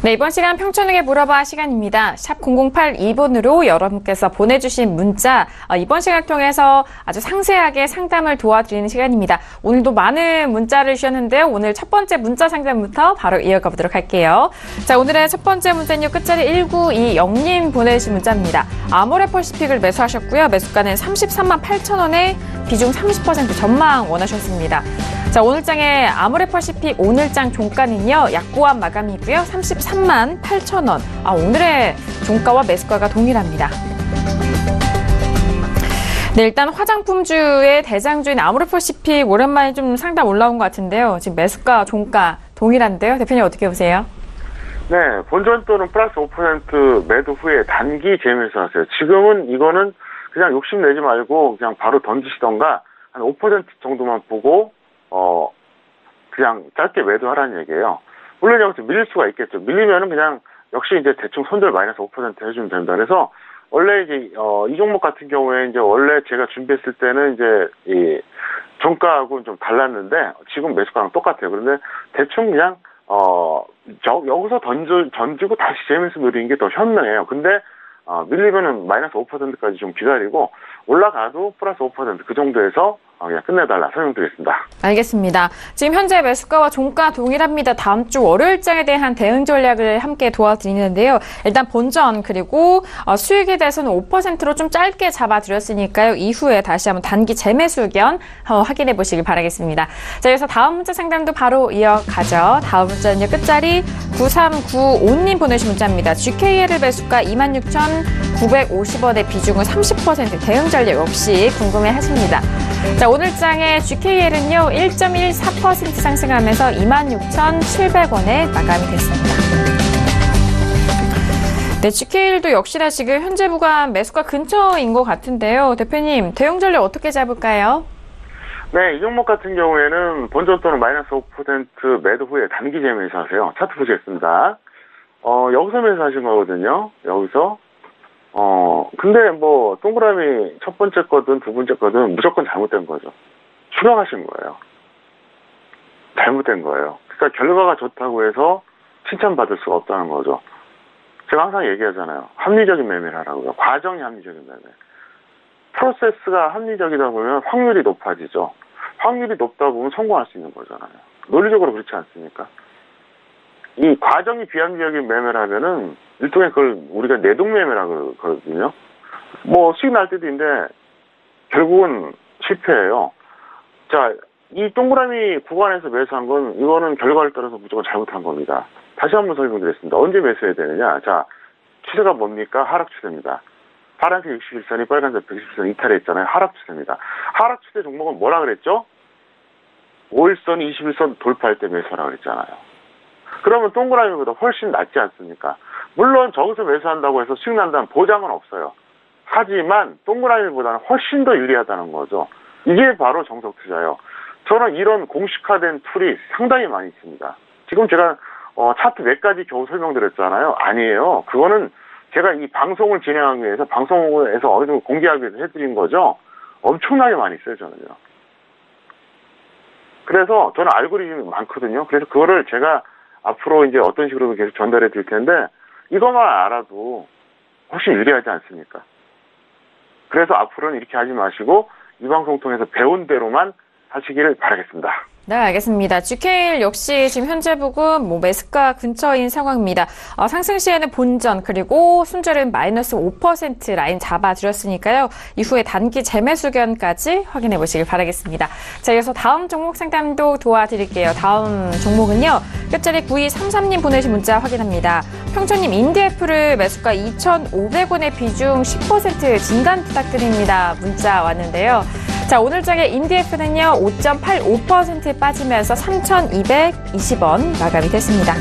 네, 이번 시간 평촌에게 물어봐 시간입니다. 샵 0082번으로 여러분께서 보내주신 문자, 이번 시간을 통해서 아주 상세하게 상담을 도와드리는 시간입니다. 오늘도 많은 문자를 주셨는데요. 오늘 첫 번째 문자 상담부터 바로 이어가 보도록 할게요. 자, 오늘의 첫 번째 문자는요. 끝자리 1920님 보내주신 문자입니다. 아모레퍼시픽을 매수하셨고요. 매수가는 33만 8천 원에 비중 30% 전망 원하셨습니다. 자, 오늘장의 아모레퍼시픽 오늘장 종가는요. 약보합 마감이고요. 33만 8천 원. 오늘의 종가와 매수가가 동일합니다. 네, 일단 화장품주의 대장주인 아모레퍼시픽 오랜만에 좀 상당 올라온 것 같은데요. 지금 매수가, 종가 동일한데요. 대표님 어떻게 보세요? 네, 본전 또는 플러스 5% 매도 후에 단기 재매수하세요. 지금은 이거는 그냥 욕심내지 말고 그냥 바로 던지시던가 한 5% 정도만 보고 그냥 짧게 매도하라는 얘기예요. 물론 여기서 밀릴 수가 있겠죠. 밀리면은 그냥 역시 이제 대충 손절 마이너스 5% 해주면 됩니다. 그래서 원래 이제 이 종목 같은 경우에 이제 원래 제가 준비했을 때는 이제 이 종가하고는 좀 달랐는데 지금 매수가랑 똑같아요. 그런데 대충 그냥 여기서 던지고 다시 재면서 누리는 게 더 현명해요. 근데 밀리면은 마이너스 5%까지 좀 기다리고 올라가도 플러스 5% 그 정도에서 그냥 끝내달라 설명드리겠습니다. 알겠습니다. 지금 현재 매수가와 종가 동일합니다. 다음 주 월요일장에 대한 대응 전략을 함께 도와드리는데요. 일단 본전 그리고 수익에 대해서는 5%로 좀 짧게 잡아드렸으니까요. 이후에 다시 한번 단기 재매수 의견 확인해 보시길 바라겠습니다. 자, 그래서 다음 문자 상담도 바로 이어가죠. 다음 문자는요. 끝자리 9395님 보내신 문자입니다. GKL을 매수가 26,950원의 비중은 30% 대응 전략 역시 궁금해 하십니다. 자, 오늘장의 GKL은요, 1.14% 상승하면서 26,700원에 마감이 됐습니다. 네, GKL도 역시나 지금 현재 구간 매수가 근처인 것 같은데요. 대표님, 대응 전략 어떻게 잡을까요? 네, 이 종목 같은 경우에는 본전 또는 마이너스 5% 매도 후에 단기 재매수 하세요. 차트 보시겠습니다. 여기서 매수하신 거거든요. 여기서. 근데 뭐, 동그라미 첫 번째 거든 두 번째 거든 무조건 잘못된 거죠. 추격하신 거예요. 잘못된 거예요. 그러니까 결과가 좋다고 해서 칭찬받을 수가 없다는 거죠. 제가 항상 얘기하잖아요. 합리적인 매매를 하라고요. 과정이 합리적인 매매. 프로세스가 합리적이다 보면 확률이 높아지죠. 확률이 높다 보면 성공할 수 있는 거잖아요. 논리적으로 그렇지 않습니까? 이 과정이 비합리적인 매매를 하면은 일종의 그걸 우리가 내동매매라고 그러거든요. 뭐 수익 날 때도 있는데 결국은 실패해요. 자, 이 동그라미 구간에서 매수한 건 이거는 결과를 따라서 무조건 잘못한 겁니다. 다시 한번 설명드리겠습니다. 언제 매수해야 되느냐? 자, 추세가 뭡니까? 하락 추세입니다. 파란색 61선이 빨간색 110선 이탈했잖아요. 하락 추세입니다. 하락 추세 종목은 뭐라 그랬죠? 5일선, 21선 돌파할 때 매수하라고 그랬잖아요. 그러면 동그라미보다 훨씬 낫지 않습니까? 물론 저기서 매수한다고 해서 수익 난다는 보장은 없어요. 하지만 동그라미보다는 훨씬 더 유리하다는 거죠. 이게 바로 정석 투자예요. 저는 이런 공식화된 툴이 상당히 많이 있습니다. 지금 제가 차트 몇 가지 겨우 설명드렸잖아요. 아니에요. 그거는 제가 이 방송을 진행하기 위해서 방송에서 어느 정도 공개하기 위해서 해드린 거죠. 엄청나게 많이 써요, 저는요. 그래서 저는 알고리즘이 많거든요. 그래서 그거를 제가 앞으로 이제 어떤 식으로 계속 전달해 드릴 텐데 이것만 알아도 훨씬 유리하지 않습니까? 그래서 앞으로는 이렇게 하지 마시고 이 방송 통해서 배운 대로만 하시기를 바라겠습니다. 네, 알겠습니다. GKL 역시 지금 현재 부근 매수가 근처인 상황입니다. 상승 시에는 본전 그리고 순절은 마이너스 5% 라인 잡아드렸으니까요. 이후에 단기 재매수견까지 확인해 보시길 바라겠습니다. 자, 이어서 다음 종목 상담도 도와드릴게요. 다음 종목은요. 끝자리 9233님 보내신 문자 확인합니다. 평촌님 인디애플을 매수가 2,500원의 비중 10% 진단 부탁드립니다. 문자 왔는데요. 자, 오늘장의 인디애플는요, 5.85% 빠지면서 3,220원 마감이 됐습니다.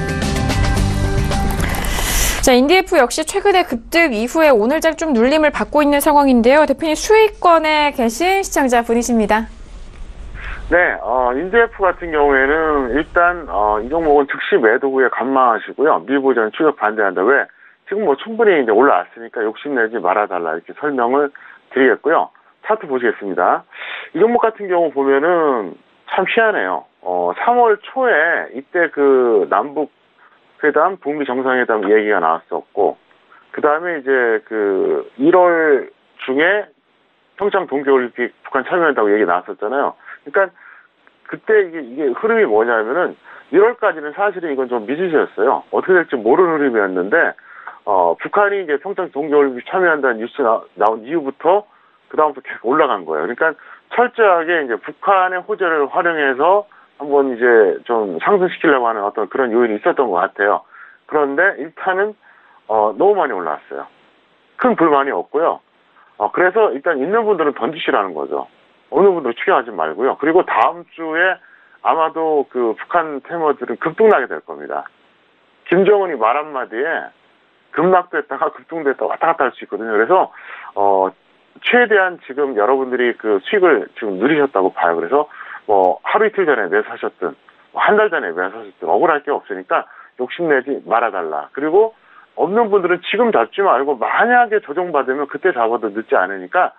자, 인디애플 역시 최근에 급등 이후에 오늘장 좀 눌림을 받고 있는 상황인데요. 대표님 수익권에 계신 시청자분이십니다. 네, 인디애플 같은 경우에는 일단 이 종목은 즉시 매도 후에 감망하시고요. 미보전 추격 반대한다. 왜? 지금 뭐 충분히 이제 올라왔으니까 욕심내지 말아달라 이렇게 설명을 드리겠고요. 차트 보시겠습니다. 이 종목 같은 경우 보면은 참 희한해요. 3월 초에 이때 그 남북 회담, 북미 정상회담 얘기가 나왔었고, 그 다음에 이제 그 1월 중에 평창 동계올림픽 북한 참여한다고 얘기 나왔었잖아요. 그러니까 그때 이게 흐름이 뭐냐면은 1월까지는 사실은 이건 좀 미지수였어요. 어떻게 될지 모르는 흐름이었는데, 북한이 이제 평창 동계올림픽 참여한다는 뉴스 나온 이후부터 그다음부터 계속 올라간 거예요. 그러니까 철저하게 이제 북한의 호재를 활용해서 한번 이제 좀 상승시키려고 하는 어떤 그런 요인이 있었던 것 같아요. 그런데 일단은 너무 많이 올라왔어요. 큰 불만이 없고요. 그래서 일단 있는 분들은 던지시라는 거죠. 어느 분들은 추격하지 말고요. 그리고 다음 주에 아마도 그 북한 테머들은 급등나게 될 겁니다. 김정은이 말 한마디에 급락됐다가 급등됐다가 왔다 갔다 할 수 있거든요. 그래서 최대한 지금 여러분들이 그 수익을 지금 누리셨다고 봐요. 그래서 뭐 하루 이틀 전에 매수하셨든 한 달 전에 매수하셨든 억울할 게 없으니까 욕심내지 말아달라. 그리고 없는 분들은 지금 잡지 말고 만약에 조정받으면 그때 잡아도 늦지 않으니까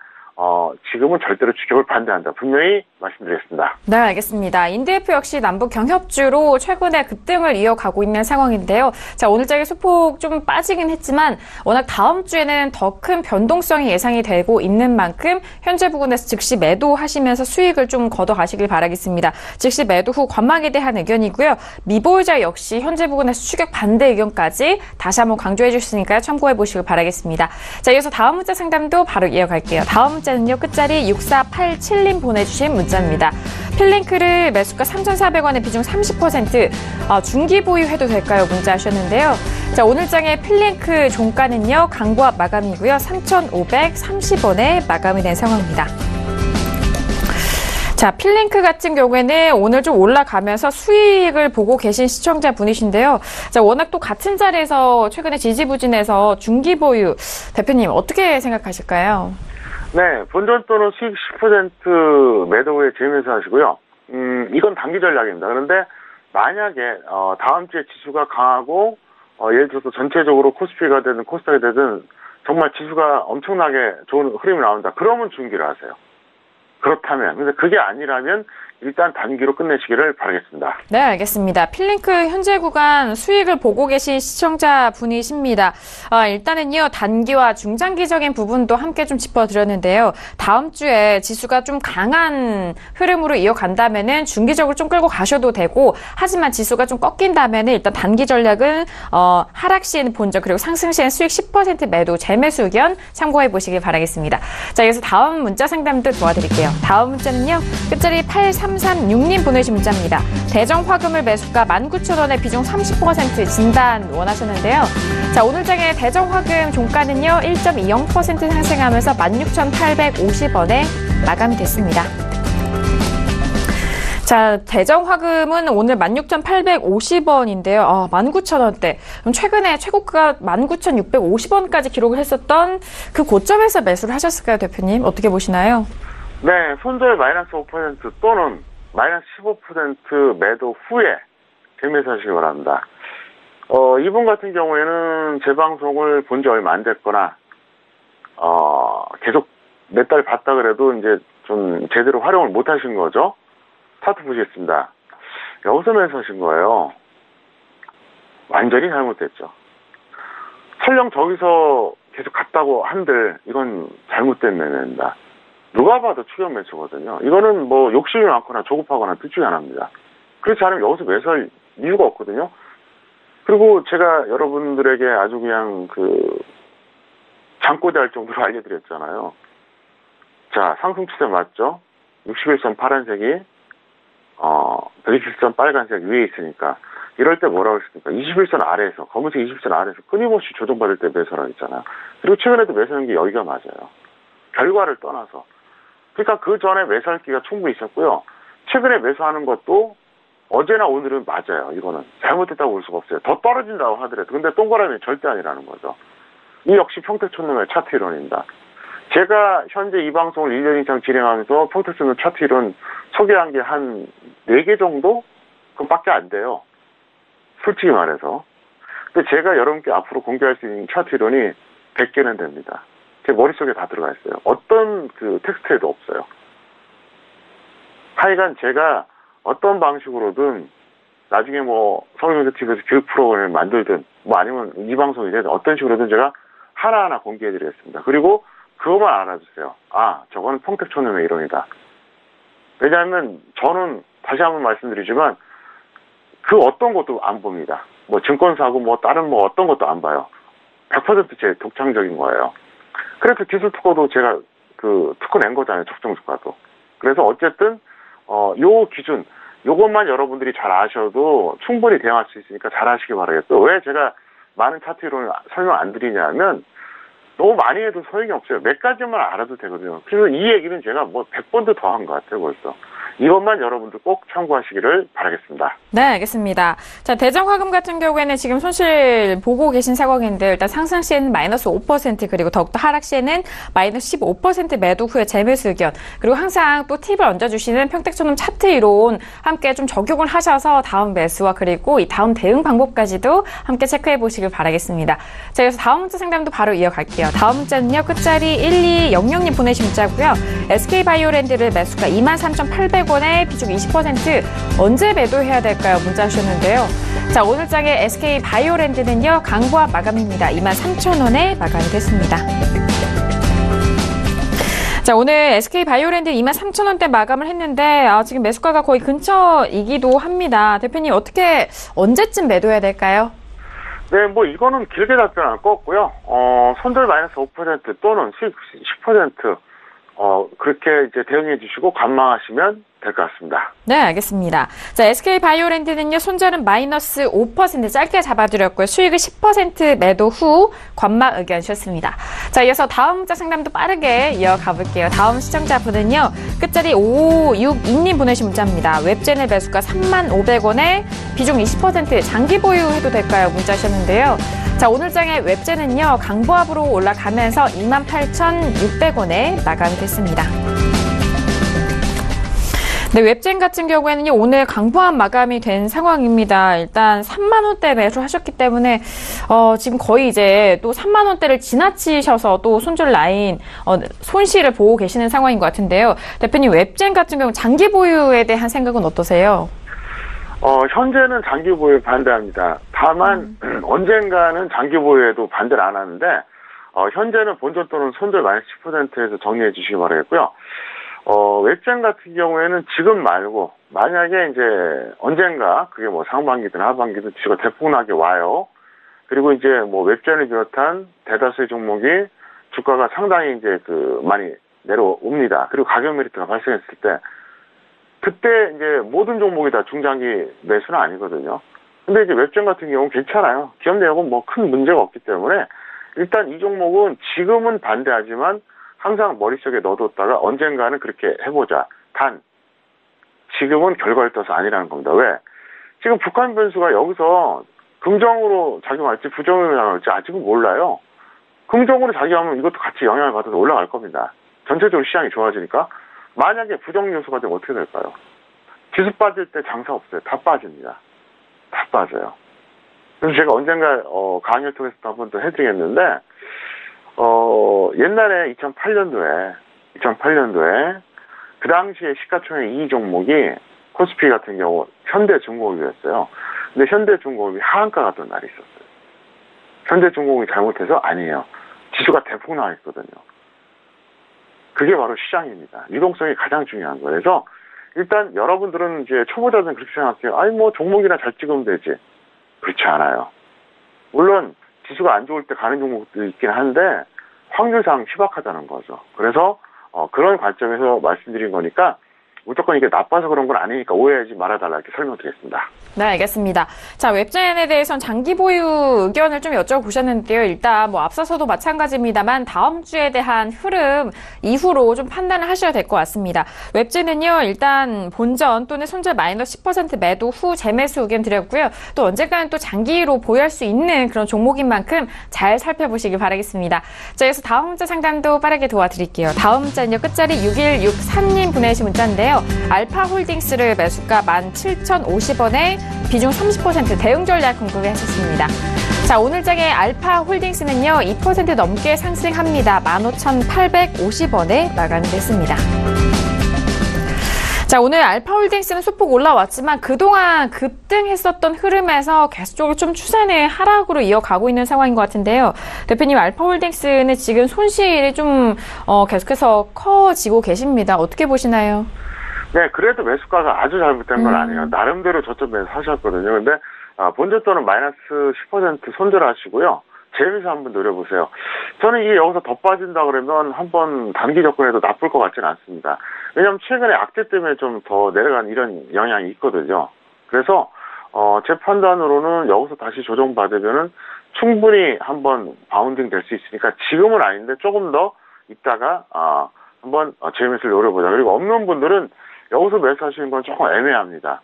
지금은 절대로 추격을 반대한다. 분명히 말씀드리겠습니다. 네, 알겠습니다. 인디F 역시 남북 경협주로 최근에 급등을 이어가고 있는 상황인데요. 자, 오늘장의 소폭 좀 빠지긴 했지만 워낙 다음 주에는 더 큰 변동성이 예상이 되고 있는 만큼 현재 부근에서 즉시 매도하시면서 수익을 좀 걷어가시길 바라겠습니다. 즉시 매도 후 관망에 대한 의견이고요. 미보유자 역시 현재 부근에서 추격 반대 의견까지 다시 한번 강조해 주시니까요. 참고해 보시길 바라겠습니다. 자, 이어서 다음 문자 상담도 바로 이어갈게요. 다음 문자는요. 끝자리 6487님 보내주신 문자입니다. 필링크를 매수가 3,400원에 비중 30% 중기 보유해도 될까요? 문자 하셨는데요. 자, 오늘장의 필링크 종가는요. 강보합 마감이고요. 3,530원에 마감이 된 상황입니다. 자, 필링크 같은 경우에는 오늘 좀 올라가면서 수익을 보고 계신 시청자분이신데요. 자, 워낙 또 같은 자리에서 최근에 지지부진해서 중기 보유 대표님 어떻게 생각하실까요? 네, 본전 또는 수익 10% 매도 후에 재매수 하시고요. 이건 단기 전략입니다. 그런데 만약에 다음 주에 지수가 강하고 예를 들어서 전체적으로 코스피가 되든 코스닥이 되든 정말 지수가 엄청나게 좋은 흐름이 나온다. 그러면 중기를 하세요. 그렇다면, 근데 그게 아니라면 일단 단기로 끝내시기를 바라겠습니다. 네, 알겠습니다. 필링크 현재 구간 수익을 보고 계신 시청자분이십니다. 일단은요, 단기와 중장기적인 부분도 함께 좀 짚어드렸는데요. 다음 주에 지수가 좀 강한 흐름으로 이어간다면은 중기적으로 좀 끌고 가셔도 되고, 하지만 지수가 좀 꺾인다면은 일단 단기 전략은 하락 시에는 본전 그리고 상승 시에는 수익 10% 매도 재매수 의견 참고해 보시길 바라겠습니다. 자, 여기서 다음 문자 상담도 도와드릴게요. 다음 문자는요, 끝자리 8336님 보내신 문자입니다. 대정 화금을 매수가 19,000원에 비중 30% 진단 원하셨는데요. 자, 오늘장의 대정 화금 종가는요, 1.20% 상승하면서 16,850원에 마감이 됐습니다. 자, 대정 화금은 오늘 16,850원인데요. 19,000원대. 그럼 최근에 최고가 19,650원까지 기록을 했었던 그 고점에서 매수를 하셨을까요, 대표님? 어떻게 보시나요? 네, 손절 마이너스 5% 또는 마이너스 15% 매도 후에 재매수하시기 바랍니다. 이분 같은 경우에는 제 방송을 본 지 얼마 안 됐거나, 계속 몇 달 봤다 그래도 이제 좀 제대로 활용을 못 하신 거죠. 차트 보시겠습니다. 여기서 매수하신 거예요. 완전히 잘못됐죠. 설령 저기서 계속 갔다고 한들 이건 잘못된 매매입니다. 누가 봐도 추격 매수거든요. 이거는 뭐 욕심이 많거나 조급하거나 둘 중에 하나입니다. 그렇지 않으면 여기서 매수할 이유가 없거든요. 그리고 제가 여러분들에게 아주 그냥 잠꼬대 할 정도로 알려드렸잖아요. 자, 상승 추세 맞죠? 61선 파란색이 127선 빨간색 위에 있으니까 이럴 때 뭐라고 했습니까? 21선 아래에서 검은색 21선 아래에서 끊임없이 조정받을 때 매수라고 했잖아요. 그리고 최근에도 매수하는 게 여기가 맞아요. 결과를 떠나서. 그러니까 그 전에 매수할 기가 충분히 있었고요. 최근에 매수하는 것도 어제나 오늘은 맞아요. 이거는 잘못됐다고 볼 수가 없어요. 더 떨어진다고 하더라도. 근데 동그라미는 절대 아니라는 거죠. 이 역시 평택촌놈의 차트 이론입니다. 제가 현재 이 방송을 1년 이상 진행하면서 평택촌놈 차트 이론 소개한 게 한 4개 정도? 그밖에 안 돼요. 솔직히 말해서. 근데 제가 여러분께 앞으로 공개할 수 있는 차트 이론이 100개는 됩니다. 제 머릿속에 다 들어가 있어요. 어떤 텍스트에도 없어요. 하여간 제가 어떤 방식으로든 나중에 뭐 서울경제TV에서 교육 프로그램을 만들든 뭐 아니면 이 방송이 되든 어떤 식으로든 제가 하나하나 공개해드리겠습니다. 그리고 그것만 알아주세요. 저거는 평택촌놈의 이론이다. 왜냐하면 저는 다시 한번 말씀드리지만 그 어떤 것도 안 봅니다. 뭐 증권사고 뭐 다른 뭐 어떤 것도 안 봐요. 100% 제 독창적인 거예요. 그래서 기술 특허도 제가 특허 낸 거잖아요. 적정 주가도. 그래서 어쨌든 요 기준 요것만 여러분들이 잘 아셔도 충분히 대응할 수 있으니까 잘 하시기 바라겠고요. 왜 제가 많은 차트 이론을 설명 안 드리냐면 너무 많이 해도 소용이 없어요. 몇 가지만 알아도 되거든요. 그래서 이 얘기는 제가 뭐 100번도 더 한 것 같아요. 벌써. 이것만 여러분들 꼭 참고하시기를 바라겠습니다. 네, 알겠습니다. 자, 대정화금 같은 경우에는 지금 손실 보고 계신 상황인데요. 일단 상승 시에는 마이너스 5% 그리고 더욱더 하락 시에는 마이너스 15% 매도 후에 재매수 의견 그리고 항상 또 팁을 얹어주시는 평택처럼 차트 이론 함께 좀 적용을 하셔서 다음 매수와 그리고 이 다음 대응 방법까지도 함께 체크해 보시길 바라겠습니다. 자, 그래서 다음 문자 상담도 바로 이어갈게요. 다음 문자는요. 끝자리 1200님 보내신 문자고요. SK바이오랜드를 매수가 23,800원에 비중 20% 언제 매도해야 될까요? 문자 주셨는데요. 자, 오늘 장의 SK바이오랜드는요. 강보합 마감입니다. 23,000원에 마감이 됐습니다. 자, 오늘 SK바이오랜드 23,000원대 마감을 했는데 지금 매수가가 거의 근처이기도 합니다. 대표님 어떻게 언제쯤 매도해야 될까요? 네, 뭐 이거는 길게 답변할 거 없고요. 손절 마이너스 5% 또는 수익 10% 그렇게 이제 대응해 주시고 관망하시면 될 것 같습니다. 네, 알겠습니다. 자, SK바이오랜드는요, 손절은 마이너스 5% 짧게 잡아드렸고요. 수익을 10% 매도 후 관망 의견 주셨습니다. 자, 이어서 다음 문자 상담도 빠르게 이어가 볼게요. 다음 시청자분은요, 끝자리 5562님 보내신 문자입니다. 웹제네 매수가 35,500원에 비중 20% 장기 보유해도 될까요? 문자 주셨는데요. 자, 오늘 장의 웹제는요, 강보합으로 올라가면서 28,600원에 마감이 됐습니다. 네, 웹젠 같은 경우에는요, 오늘 강보합 마감이 된 상황입니다. 일단 3만원대 매수하셨기 때문에, 지금 거의 이제 또 3만원대를 지나치셔서 또 손절 라인, 손실을 보고 계시는 상황인 것 같은데요. 대표님, 웹젠 같은 경우 장기 보유에 대한 생각은 어떠세요? 현재는 장기 보유에 반대합니다. 다만, 언젠가는 장기 보유에도 반대를 안 하는데, 현재는 본전 또는 손절 마이너스 10%에서 정리해 주시기 바라겠고요. 웹젠 같은 경우에는 지금 말고, 만약에 이제 언젠가, 그게 뭐 상반기든 하반기든 주가 대폭나게 와요. 그리고 이제 뭐 웹젠을 비롯한 대다수의 종목이 주가가 상당히 이제 많이 내려옵니다. 그리고 가격 메리트가 발생했을 때, 그때 이제 모든 종목이 다 중장기 매수는 아니거든요. 근데 이제 웹젠 같은 경우는 괜찮아요. 기업 내역은 뭐 큰 문제가 없기 때문에, 일단 이 종목은 지금은 반대하지만, 항상 머릿속에 넣어뒀다가 언젠가는 그렇게 해보자. 단, 지금은 결과를 떠서 아니라는 겁니다. 왜? 지금 북한 변수가 여기서 긍정으로 작용할지 부정으로 작용할지 아직은 몰라요. 긍정으로 작용하면 이것도 같이 영향을 받아서 올라갈 겁니다. 전체적으로 시장이 좋아지니까. 만약에 부정 요소가 되면 어떻게 될까요? 지수 빠질 때 장사 없어요. 다 빠집니다. 다 빠져요. 그래서 제가 언젠가 강의를 통해서 한 번 더 해드리겠는데, 옛날에 2008년도에 그 당시에 시가총액 2위 종목이 코스피 같은 경우 현대중공업이었어요. 근데 현대중공업이 하한가 갔던 날이 있었어요. 현대중공업이 잘못해서 아니에요. 지수가 대폭 나왔거든요. 그게 바로 시장입니다. 유동성이 가장 중요한 거예요. 그래서 일단 여러분들은 이제 초보자들은 그렇게 생각해요. 아니 뭐 종목이나 잘 찍으면 되지. 그렇지 않아요. 물론 지수가 안 좋을 때 가는 종목도 있긴 한데 확률상 희박하다는 거죠. 그래서 그런 관점에서 말씀드린 거니까 무조건 이게 나빠서 그런 건 아니니까 오해하지 말아달라 이렇게 설명드리겠습니다. 네, 알겠습니다. 자, 웹젠에 대해서는 장기 보유 의견을 좀 여쭤보셨는데요. 일단 뭐 앞서서도 마찬가지입니다만 다음 주에 대한 흐름 이후로 좀 판단을 하셔야 될 것 같습니다. 웹젠은요, 일단 본전 또는 손절 마이너스 10% 매도 후 재매수 의견 드렸고요. 또 언젠가는 또 장기로 보유할 수 있는 그런 종목인 만큼 잘 살펴보시길 바라겠습니다. 자, 그래서 다음 문자 상담도 빠르게 도와드릴게요. 다음 문자는요, 끝자리 6163님 보내신 문자인데요. 알파홀딩스를 매수가 17,050원에 비중 30% 대응 전략 궁금해하셨습니다. 자, 오늘 장의 알파홀딩스는요, 2% 넘게 상승합니다. 15,850원에 마감이 됐습니다. 자, 오늘 알파홀딩스는 소폭 올라왔지만 그동안 급등했었던 흐름에서 계속적으로 좀 추세는 하락으로 이어가고 있는 상황인 것 같은데요. 대표님, 알파홀딩스는 지금 손실이 좀 계속해서 커지고 계십니다. 어떻게 보시나요? 네, 그래도 매수가가 아주 잘못된 건 아니에요. 나름대로 저점에서 사셨거든요. 근데 본전 또는 마이너스 10% 손절하시고요. 재미서 한번 노려보세요. 저는 이게 여기서 더 빠진다 그러면 한번 단기 접근해도 나쁠 것 같지는 않습니다. 왜냐하면 최근에 악재 때문에 좀 더 내려간 이런 영향이 있거든요. 그래서 제 판단으로는 여기서 다시 조정받으면은 충분히 한번 바운딩 될 수 있으니까 지금은 아닌데 조금 더 있다가 한번 재미를 노려보자. 그리고 없는 분들은 여기서 매수하시는 건 조금 애매합니다.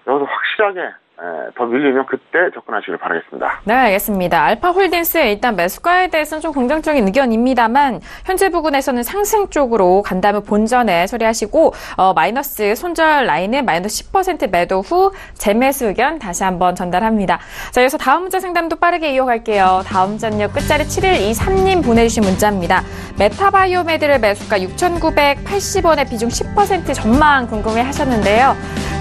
여기서 확실하게 더 밀리면 그때 접근하시길 바라겠습니다. 네, 알겠습니다. 알파홀딩스의 일단 매수가에 대해서는 좀 긍정적인 의견입니다만 현재 부근에서는 상승 쪽으로 간다면 본전에 처리하시고 마이너스 손절 라인에 마이너스 10% 매도 후 재매수 의견 다시 한번 전달합니다. 자, 여기서 다음 문자 상담도 빠르게 이어갈게요. 다음 문자는요. 끝자리 7123님 보내주신 문자입니다. 메타바이오메드를 매수가 6,980원에 비중 10% 전망 궁금해 하셨는데요.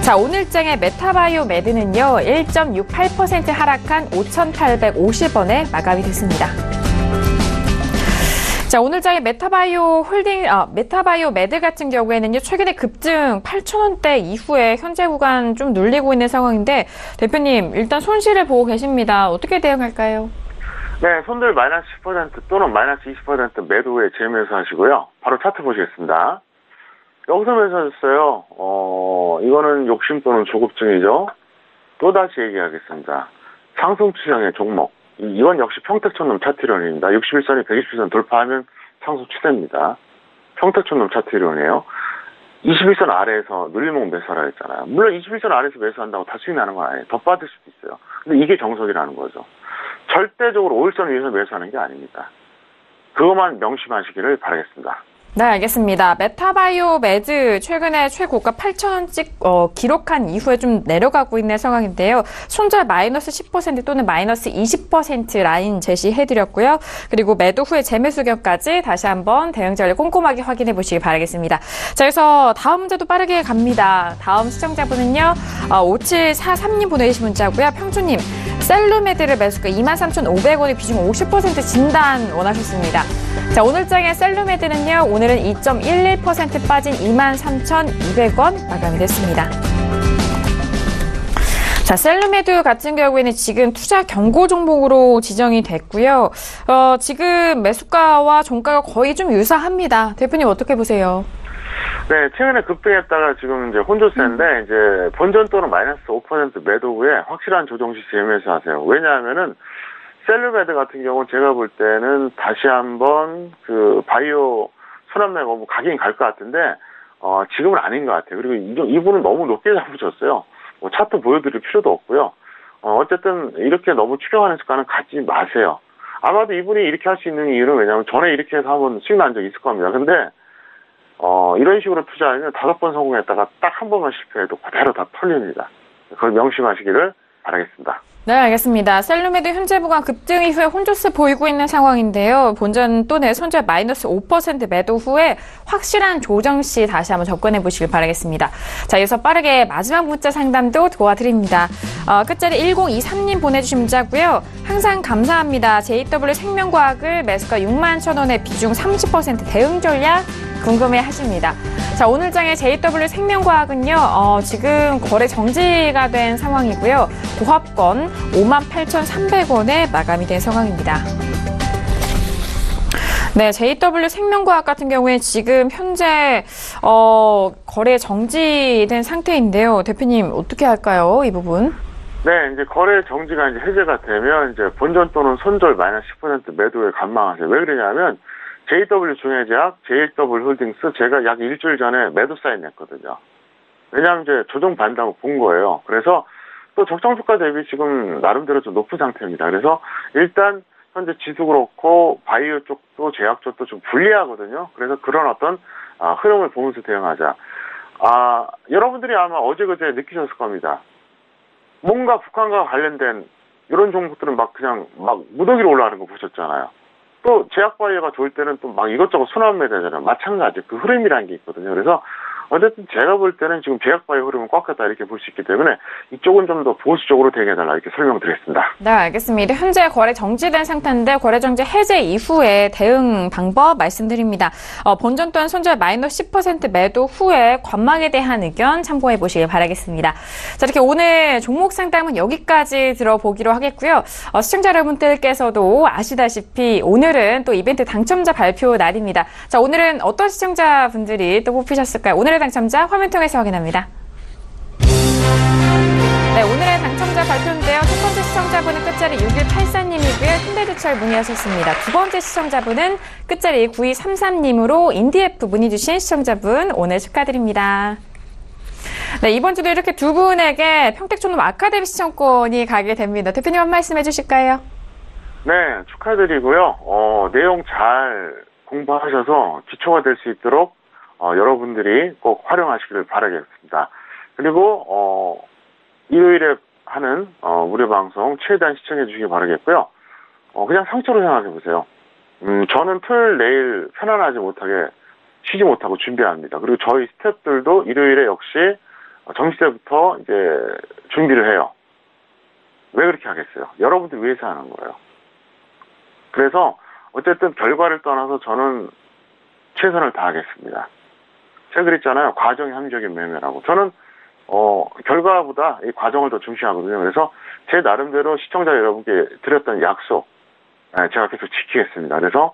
자, 오늘장의 메타바이오메드는요. 1.68% 하락한 5,850원에 마감이 됐습니다. 자, 오늘장의 메타바이오메드 같은 경우에는요, 최근에 급등 8,000원대 이후에 현재 구간 좀 눌리고 있는 상황인데, 대표님, 일단 손실을 보고 계십니다. 어떻게 대응할까요? 네, 손들 마이너스 10% 또는 마이너스 20% 매도 후에 재매수 하시고요. 바로 차트 보시겠습니다. 여기서 매수하셨어요. 이거는 욕심 또는 조급증이죠. 또다시 얘기하겠습니다. 상승 추정의 종목. 이건 역시 평택촌놈 차트이론입니다. 61선이 120선 돌파하면 상승 추세입니다. 평택촌놈 차트이론이에요. 21선 아래에서 눌림목 매수하라 했잖아요. 물론 21선 아래에서 매수한다고 다 수익 나는 건 아니에요. 더 빠질 수도 있어요. 근데 이게 정석이라는 거죠. 절대적으로 5일선 위에서 매수하는 게 아닙니다. 그것만 명심하시기를 바라겠습니다. 네, 알겠습니다. 메타바이오메드 최근에 최고가 8,000원 기록한 이후에 좀 내려가고 있는 상황인데요. 손절 마이너스 10% 또는 마이너스 20% 라인 제시해드렸고요. 그리고 매도 후에 재매수 격까지 다시 한번 대응 전략 꼼꼼하게 확인해 보시기 바라겠습니다. 자, 그래서 다음 문제도 빠르게 갑니다. 다음 시청자분은요. 5743님 보내주신 문자고요. 평주님, 셀루메드를 매수가 23,500원의 비중 50% 진단 원하셨습니다. 자, 오늘장의 셀루메드는요. 오늘은 2.11% 빠진 23,200원 마감이 됐습니다. 자, 셀루메드 같은 경우에는 지금 투자 경고 종목으로 지정이 됐고요. 지금 매수가와 종가가 거의 좀 유사합니다. 대표님 어떻게 보세요? 네, 최근에 급등했다가 지금 이제 혼조세인데 이제 본전 또는 마이너스 5% 매도 후에 확실한 조정 시 재매수하세요. 왜냐하면은 셀루메드 같은 경우는 제가 볼 때는 다시 한번 그 바이오 순환매가 뭐 가긴 갈 것 같은데 지금은 아닌 것 같아요. 그리고 이분은 너무 높게 잡으셨어요. 뭐 차트 보여드릴 필요도 없고요. 어쨌든 이렇게 너무 추격하는 습관은 갖지 마세요. 아마도 이분이 이렇게 할 수 있는 이유는 왜냐하면 전에 이렇게 해서 한번 수익 난 적이 있을 겁니다. 근데 이런 식으로 투자하면 5번 성공했다가 딱 한 번만 실패해도 그대로 다 털립니다. 그걸 명심하시기를 바라겠습니다. 네, 알겠습니다. 셀루메드 현재 구간 급등 이후에 혼조세 보이고 있는 상황인데요. 본전 또는 손절 마이너스 5% 매도 후에 확실한 조정 시 다시 한번 접근해 보시길 바라겠습니다. 자, 이어서 빠르게 마지막 문자 상담도 도와드립니다. 끝자리 1023님 보내주신 문자고요. 항상 감사합니다. JW 생명과학을 매수가 61,000원에 비중 30% 대응 전략 궁금해 하십니다. 자, 오늘장의 JW 생명과학은요, 지금 거래 정지가 된 상황이고요. 고합권 58,300원에 마감이 된 상황입니다. 네, JW 생명과학 같은 경우에 지금 현재 거래 정지된 상태인데요. 대표님 어떻게 할까요? 이 부분? 네, 이제 거래 정지가 이제 해제가 되면 이제 본전 또는 손절 마이너스 10% 매도에 관망하세요. 왜 그러냐면 JW 중해제약, JW 홀딩스 제가 약 일주일 전에 매도 사인 냈거든요. 왜냐하면 이제 조정 받는다고 본 거예요. 그래서 또 적정 주가 대비 지금 나름대로 좀 높은 상태입니다. 그래서 일단 현재 지수 그렇고 바이오 쪽도 제약 쪽도 좀 불리하거든요. 그래서 그런 어떤 흐름을 보면서 대응하자. 여러분들이 아마 어제 그제 느끼셨을 겁니다. 뭔가 북한과 관련된 이런 종목들은 막 그냥 막 무더기로 올라가는 거 보셨잖아요. 또 제약 바이오가 좋을 때는 또 막 이것저것 순환매 되잖아요. 마찬가지 그 흐름이라는 게 있거든요. 그래서 어쨌든 제가 볼 때는 지금 제약 바이오 흐름은 꽉 찼다 이렇게 볼 수 있기 때문에 이쪽은 좀 더 보수적으로 대응해달라 이렇게 설명드리겠습니다. 네, 알겠습니다. 현재 거래 정지된 상태인데 거래 정지 해제 이후에 대응 방법 말씀드립니다. 본전 또한 손절 마이너스 10% 매도 후에 관망에 대한 의견 참고해 보시길 바라겠습니다. 자, 이렇게 오늘 종목 상담은 여기까지 들어보기로 하겠고요. 시청자 여러분들께서도 아시다시피 오늘은 또 이벤트 당첨자 발표 날입니다. 자, 오늘은 어떤 시청자분들이 또 뽑히셨을까요? 오늘의 당첨자 화면 통해서 확인합니다. 네, 오늘의 당첨자 발표인데요. 첫 번째 시청자분은 끝자리 6184님이고요. 현대제철 문의하셨습니다. 두 번째 시청자분은 끝자리 9233님으로 인디F 문의 주신 시청자분 오늘 축하드립니다. 네, 이번 주도 이렇게 두 분에게 평택촌놈 아카데미 시청권이 가게 됩니다. 대표님 한 말씀 해주실까요? 네, 축하드리고요. 내용 잘 공부하셔서 기초가 될 수 있도록 여러분들이 꼭 활용하시기를 바라겠습니다. 그리고 일요일에 하는 무료 방송 최대한 시청해 주시기 바라겠고요. 그냥 상처로 생각해 보세요. 저는 토요일 내일 편안하지 못하게 쉬지 못하고 준비합니다. 그리고 저희 스태프들도 일요일에 역시 점심때부터 이제 준비를 해요. 왜 그렇게 하겠어요? 여러분들 위해서 하는 거예요. 그래서 어쨌든 결과를 떠나서 저는 최선을 다하겠습니다. 제가 그랬잖아요. 과정이 함정인 매매라고. 저는 결과보다 이 과정을 더 중시하거든요. 그래서 제 나름대로 시청자 여러분께 드렸던 약속 제가 계속 지키겠습니다. 그래서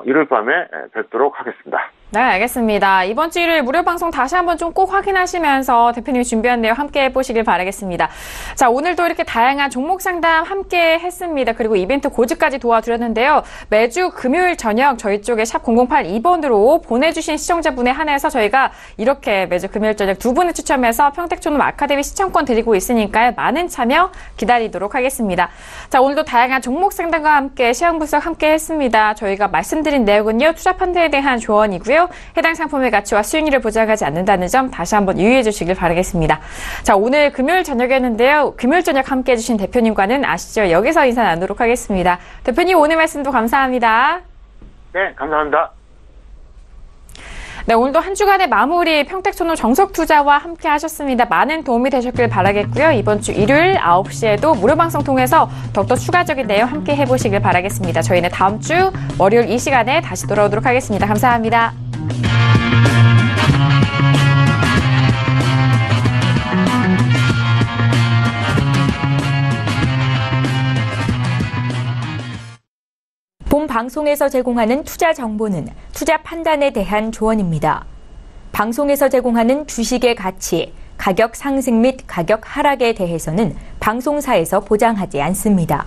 일요일 밤에 뵙도록 하겠습니다. 네, 알겠습니다. 이번 주 일요일 무료 방송 다시 한번 좀 꼭 확인하시면서 대표님이 준비한 내용 함께 해보시길 바라겠습니다. 자, 오늘도 이렇게 다양한 종목 상담 함께 했습니다. 그리고 이벤트 고지까지 도와드렸는데요. 매주 금요일 저녁 저희 쪽에 샵 0082번으로 보내주신 시청자분에 한해서 저희가 이렇게 매주 금요일 저녁 두 분을 추첨해서 평택촌놈 아카데미 시청권 드리고 있으니까요. 많은 참여 기다리도록 하겠습니다. 자, 오늘도 다양한 종목 상담과 함께 시황 분석 함께 했습니다. 저희가 말씀드린 내용은요. 투자 판단에 대한 조언이고요. 해당 상품의 가치와 수익률을 보장하지 않는다는 점 다시 한번 유의해 주시길 바라겠습니다. 자, 오늘 금요일 저녁이었는데요. 금요일 저녁 함께해 주신 대표님과는 아시죠? 여기서 인사 나누도록 하겠습니다. 대표님 오늘 말씀도 감사합니다. 네, 감사합니다. 네, 오늘도 한 주간의 마무리 평택촌놈 정석투자와 함께 하셨습니다. 많은 도움이 되셨길 바라겠고요. 이번 주 일요일 9시에도 무료 방송 통해서 더욱더 추가적인 내용 함께 해보시길 바라겠습니다. 저희는 다음 주 월요일 이 시간에 다시 돌아오도록 하겠습니다. 감사합니다. 본 방송에서 제공하는 투자 정보는 투자 판단에 대한 조언입니다. 방송에서 제공하는 주식의 가치, 가격 상승 및 가격 하락에 대해서는 방송사에서 보장하지 않습니다.